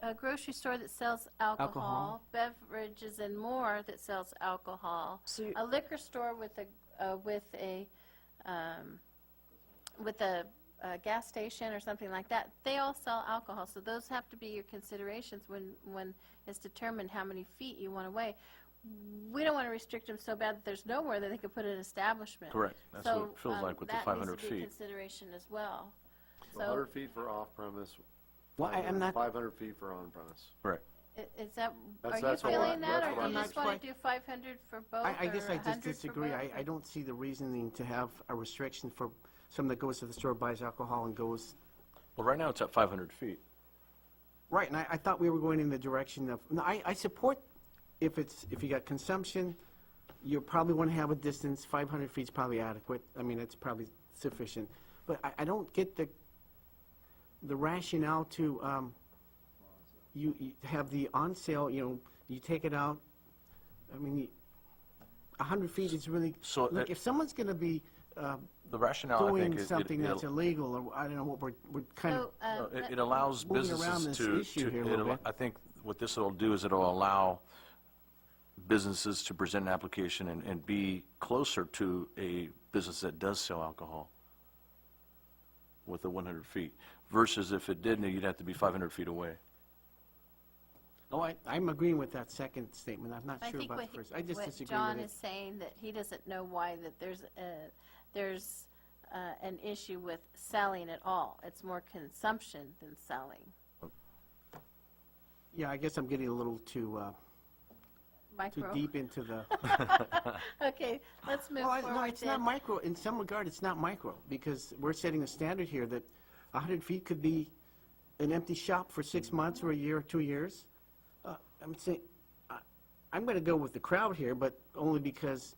Speaker 1: a grocery store that sells alcohol, beverages and more that sells alcohol,
Speaker 9: So you-
Speaker 1: a liquor store with a gas station or something like that, they all sell alcohol. So those have to be your considerations when it's determined how many feet you want away. We don't want to restrict them so bad that there's nowhere that they could put an establishment.
Speaker 6: correct. That's what it feels like with the 500
Speaker 1: That needs to be a
Speaker 6: feet.
Speaker 1: consideration as well.
Speaker 5: So 100 feet for off-premise,
Speaker 3: Well, I'm not,
Speaker 5: 500 feet for on-premise.
Speaker 6: Correct.
Speaker 1: Is that,
Speaker 5: That's-
Speaker 1: are you
Speaker 5: that's what
Speaker 1: feeling that,
Speaker 5: that's
Speaker 1: or
Speaker 5: what
Speaker 1: do
Speaker 5: I'm
Speaker 1: you
Speaker 5: not
Speaker 1: just want
Speaker 3: quite-
Speaker 1: to do 500 for both,
Speaker 3: I guess
Speaker 1: or
Speaker 3: I just
Speaker 1: 100 for
Speaker 3: disagree.
Speaker 1: both,
Speaker 3: I
Speaker 1: or-
Speaker 3: don't see the reasoning to have a restriction for someone that goes to the store, buys alcohol, and goes.
Speaker 6: Well, right now it's at 500 feet.
Speaker 3: Right, and I thought we were going in the direction of, no, I support if you got consumption, you probably want to have a distance, 500 feet is probably adequate. I mean, it's probably sufficient. But I don't get the rationale to, you have the on sale, you take it out. I mean, 100 feet is really,
Speaker 6: So,
Speaker 3: look, if someone's going to be
Speaker 6: The rationale, I think,
Speaker 3: doing
Speaker 6: is
Speaker 3: something that's
Speaker 6: it'll-
Speaker 3: illegal, or I don't know what we're kind of,
Speaker 1: So,
Speaker 6: it allows
Speaker 3: moving around
Speaker 6: businesses
Speaker 3: this issue here a little bit.
Speaker 6: I think what this will do is it'll allow businesses to present an application and be closer to a business that does sell alcohol with the 100 feet, versus if it didn't, you'd have to be 500 feet away.
Speaker 3: oh, I'm agreeing with that second statement. I'm not
Speaker 1: I
Speaker 3: sure
Speaker 1: think
Speaker 3: about
Speaker 1: what
Speaker 3: the first. I just
Speaker 1: what
Speaker 3: disagree
Speaker 1: John
Speaker 3: with
Speaker 1: is
Speaker 3: it.
Speaker 1: saying, that he doesn't know why that there's an issue with selling at all. It's more consumption than selling.
Speaker 3: Yeah, I guess I'm getting a little too
Speaker 1: Micro.
Speaker 3: deep into the.
Speaker 1: Okay, let's move
Speaker 3: Well,
Speaker 1: forward
Speaker 3: no, it's not
Speaker 1: then.
Speaker 3: micro. In some regard, it's not micro, because we're setting a standard here that 100 feet could be an empty shop for 6 months or a year or 2 years. I'm saying, I'm going to go with the crowd here, but only because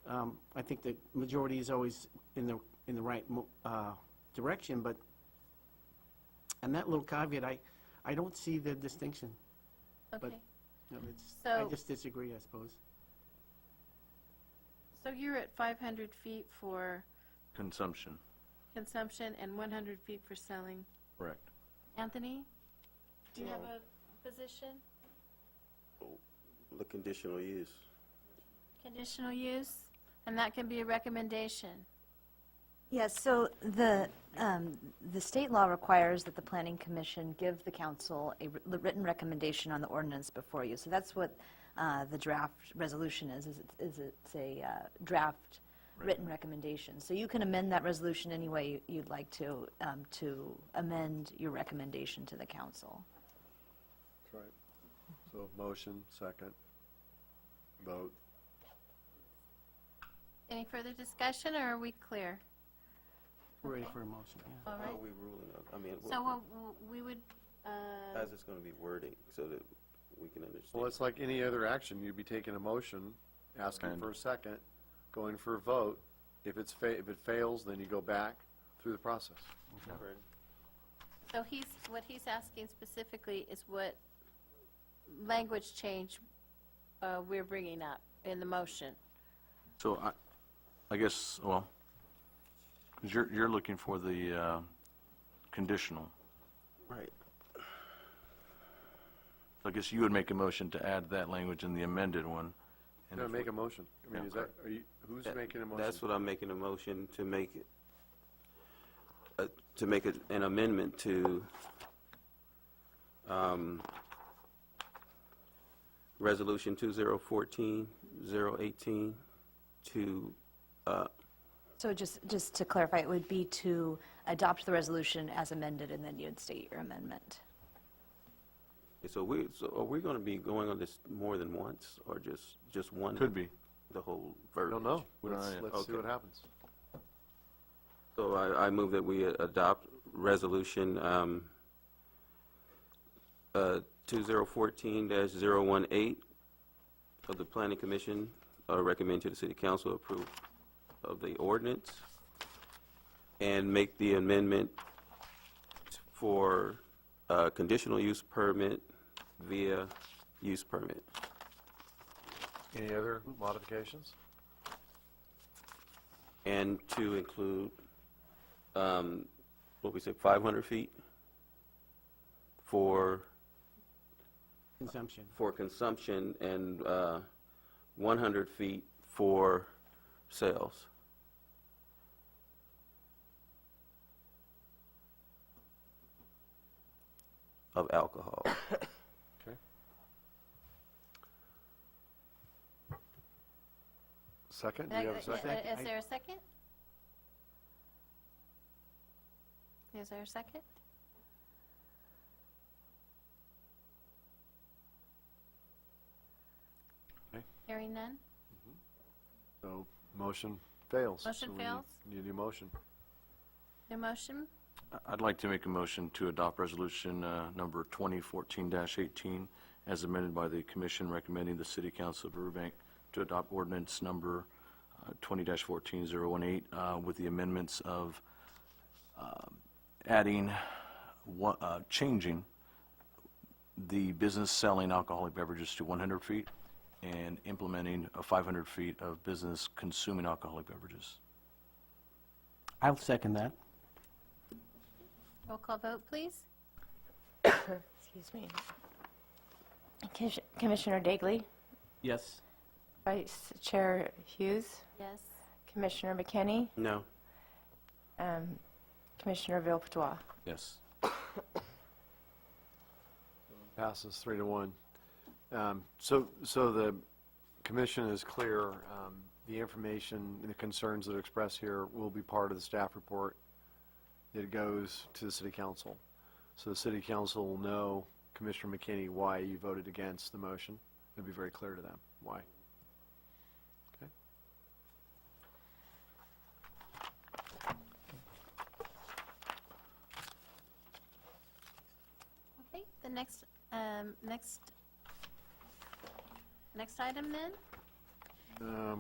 Speaker 3: I think the majority is always in the right direction. But and that little caveat, I don't see the distinction.
Speaker 1: Okay,
Speaker 3: I
Speaker 1: So-
Speaker 3: just disagree, I suppose.
Speaker 1: so you're at 500 feet for
Speaker 6: Consumption,
Speaker 1: consumption and 100 feet for selling.
Speaker 6: correct.
Speaker 1: Anthony, do you have a position?
Speaker 7: The conditional use.
Speaker 1: Conditional use, and that can be a recommendation.
Speaker 9: Yes, so the state law requires that the planning commission give the council a written recommendation on the ordinance before you. So that's what the draft resolution is it's a draft written recommendation. So you can amend that resolution any way you'd like to amend your recommendation to the council.
Speaker 5: That's right. So motion, second, vote.
Speaker 1: Any further discussion, or are we clear?
Speaker 3: We're ready for a motion, yeah.
Speaker 1: All
Speaker 7: How
Speaker 1: right.
Speaker 7: are we ruling on, I mean,
Speaker 1: So we would,
Speaker 7: how's this going to be wording so that we can understand?
Speaker 5: Well, it's like any other action. You'd be taking a motion, asking for a second, going for a vote. If it fails, then you go back through the process.
Speaker 7: Correct.
Speaker 1: so what he's asking specifically is what language change we're bringing up in the motion.
Speaker 6: So I guess, well, 'cause you're looking for the conditional.
Speaker 7: Right.
Speaker 6: I guess you would make a motion to add that language in the amended one. And
Speaker 5: No,
Speaker 6: if
Speaker 5: make
Speaker 6: we-
Speaker 5: a motion. I mean,
Speaker 6: Yeah,
Speaker 5: is that, who's making a motion?
Speaker 7: That's what I'm making a motion to make it, an amendment to Resolution 2014-018 to,
Speaker 9: So just to clarify, it would be to adopt the resolution as amended, and then you'd state your amendment.
Speaker 7: so are we going to be going on this more than once, or just one?
Speaker 6: Could be.
Speaker 7: The whole
Speaker 5: I
Speaker 7: verbiage?
Speaker 5: don't know.
Speaker 6: We don't know
Speaker 5: Let's
Speaker 6: yet.
Speaker 5: see
Speaker 7: Okay.
Speaker 5: what happens.
Speaker 7: So I move that we adopt Resolution 2014-018 of the Planning Commission, recommend to the City Council approve of the ordinance and make the amendment for conditional use permit via use permit.
Speaker 5: Any other modifications?
Speaker 7: And to include, what we said, 500 feet for consumption and 100 feet for sales. Of alcohol.
Speaker 5: Okay. Second, do you have a second?
Speaker 1: Is there a second? Is there a second?
Speaker 5: Okay.
Speaker 1: Hearing none?
Speaker 5: So, motion fails.
Speaker 1: Motion
Speaker 5: So we
Speaker 1: fails.
Speaker 5: need a new motion.
Speaker 1: New motion?
Speaker 6: I'd like to make a motion to adopt resolution number 2014-18 as amended by the commission, recommending the City Council of Riverbank to adopt ordinance number 20-14018 with the amendments of adding, changing the business selling alcoholic beverages to 100 feet and implementing 500 feet of business consuming alcoholic beverages.
Speaker 3: I'll second that.
Speaker 1: Roll call vote, please.
Speaker 2: Excuse me. Commissioner Dagley,
Speaker 3: Yes.
Speaker 2: Vice Chair Hughes,
Speaker 1: Yes.
Speaker 2: Commissioner McKinney,
Speaker 7: No.
Speaker 2: Commissioner Villepatois.
Speaker 6: Yes.
Speaker 5: Passes 3-1. So the commission is clear. The information and the concerns that are expressed here will be part of the staff report that goes to the city council. So the city council will know, Commissioner McKinney, why you voted against the motion. It'll be very clear to them why. Okay.
Speaker 1: Okay, the next item then?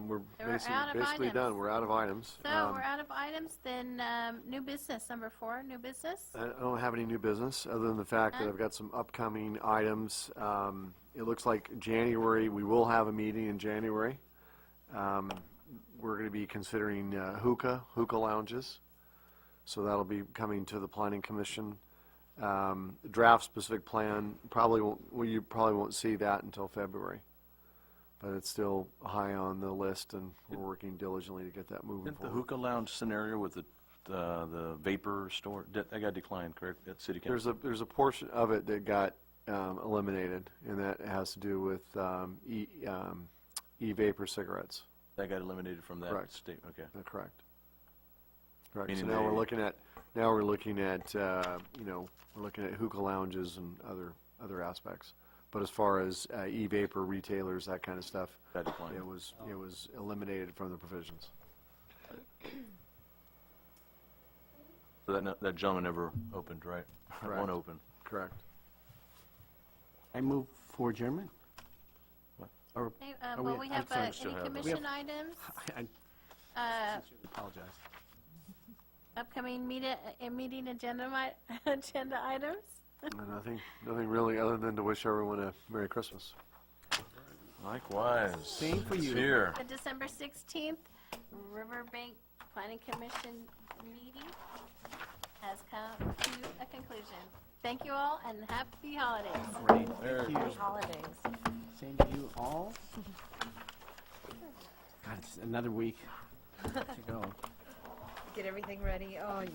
Speaker 5: We're
Speaker 1: We're out of
Speaker 5: basically
Speaker 1: items.
Speaker 5: done. We're out of items.
Speaker 1: So we're out of items, then new business, number 4, new business.
Speaker 5: I don't have any new business, other than the fact that
Speaker 1: None?
Speaker 5: I've got some upcoming items. It looks like January, we will have a meeting in January. We're going to be considering hookah lounges. So that'll be coming to the Planning Commission. Draft-specific plan, you probably won't see that until February. But it's still high on the list, and we're working diligently to get that moving
Speaker 6: Didn't the
Speaker 5: forward.
Speaker 6: hookah lounge scenario with the vapor store, that got declined, correct, at City Council?
Speaker 5: There's a portion of it that got eliminated, and that has to do with e-vapor cigarettes.
Speaker 6: That got eliminated from that
Speaker 5: Correct.
Speaker 6: state, okay.
Speaker 5: Correct. Correct. So
Speaker 6: Meaning
Speaker 5: now
Speaker 6: they-
Speaker 5: we're looking at we're looking at hookah lounges and other aspects. But as far as e-vapor retailers, that kind of stuff,
Speaker 6: That declined.
Speaker 5: it was eliminated from the provisions.
Speaker 6: So that gentleman never opened, right?
Speaker 5: Correct.
Speaker 6: Won't open.
Speaker 5: Correct.
Speaker 3: I move for adjournment. Or,
Speaker 1: Okay,
Speaker 3: Are
Speaker 1: well,
Speaker 3: we-
Speaker 1: we
Speaker 3: I'm
Speaker 1: have
Speaker 6: sorry, still
Speaker 1: any
Speaker 6: have those.
Speaker 1: commission items?
Speaker 3: I apologize.
Speaker 1: Upcoming meeting agenda items?
Speaker 5: Nothing really, other than to wish everyone a Merry Christmas.
Speaker 6: Likewise.
Speaker 3: Same for you.
Speaker 6: Here.
Speaker 1: The December 16th Riverbank Planning Commission meeting has come to a conclusion. Thank you all and happy holidays.
Speaker 3: Great,
Speaker 6: There.
Speaker 3: thank you.
Speaker 9: Holidays.
Speaker 3: Same to you all. God, it's another week to go.
Speaker 9: Get everything ready. Oh, you.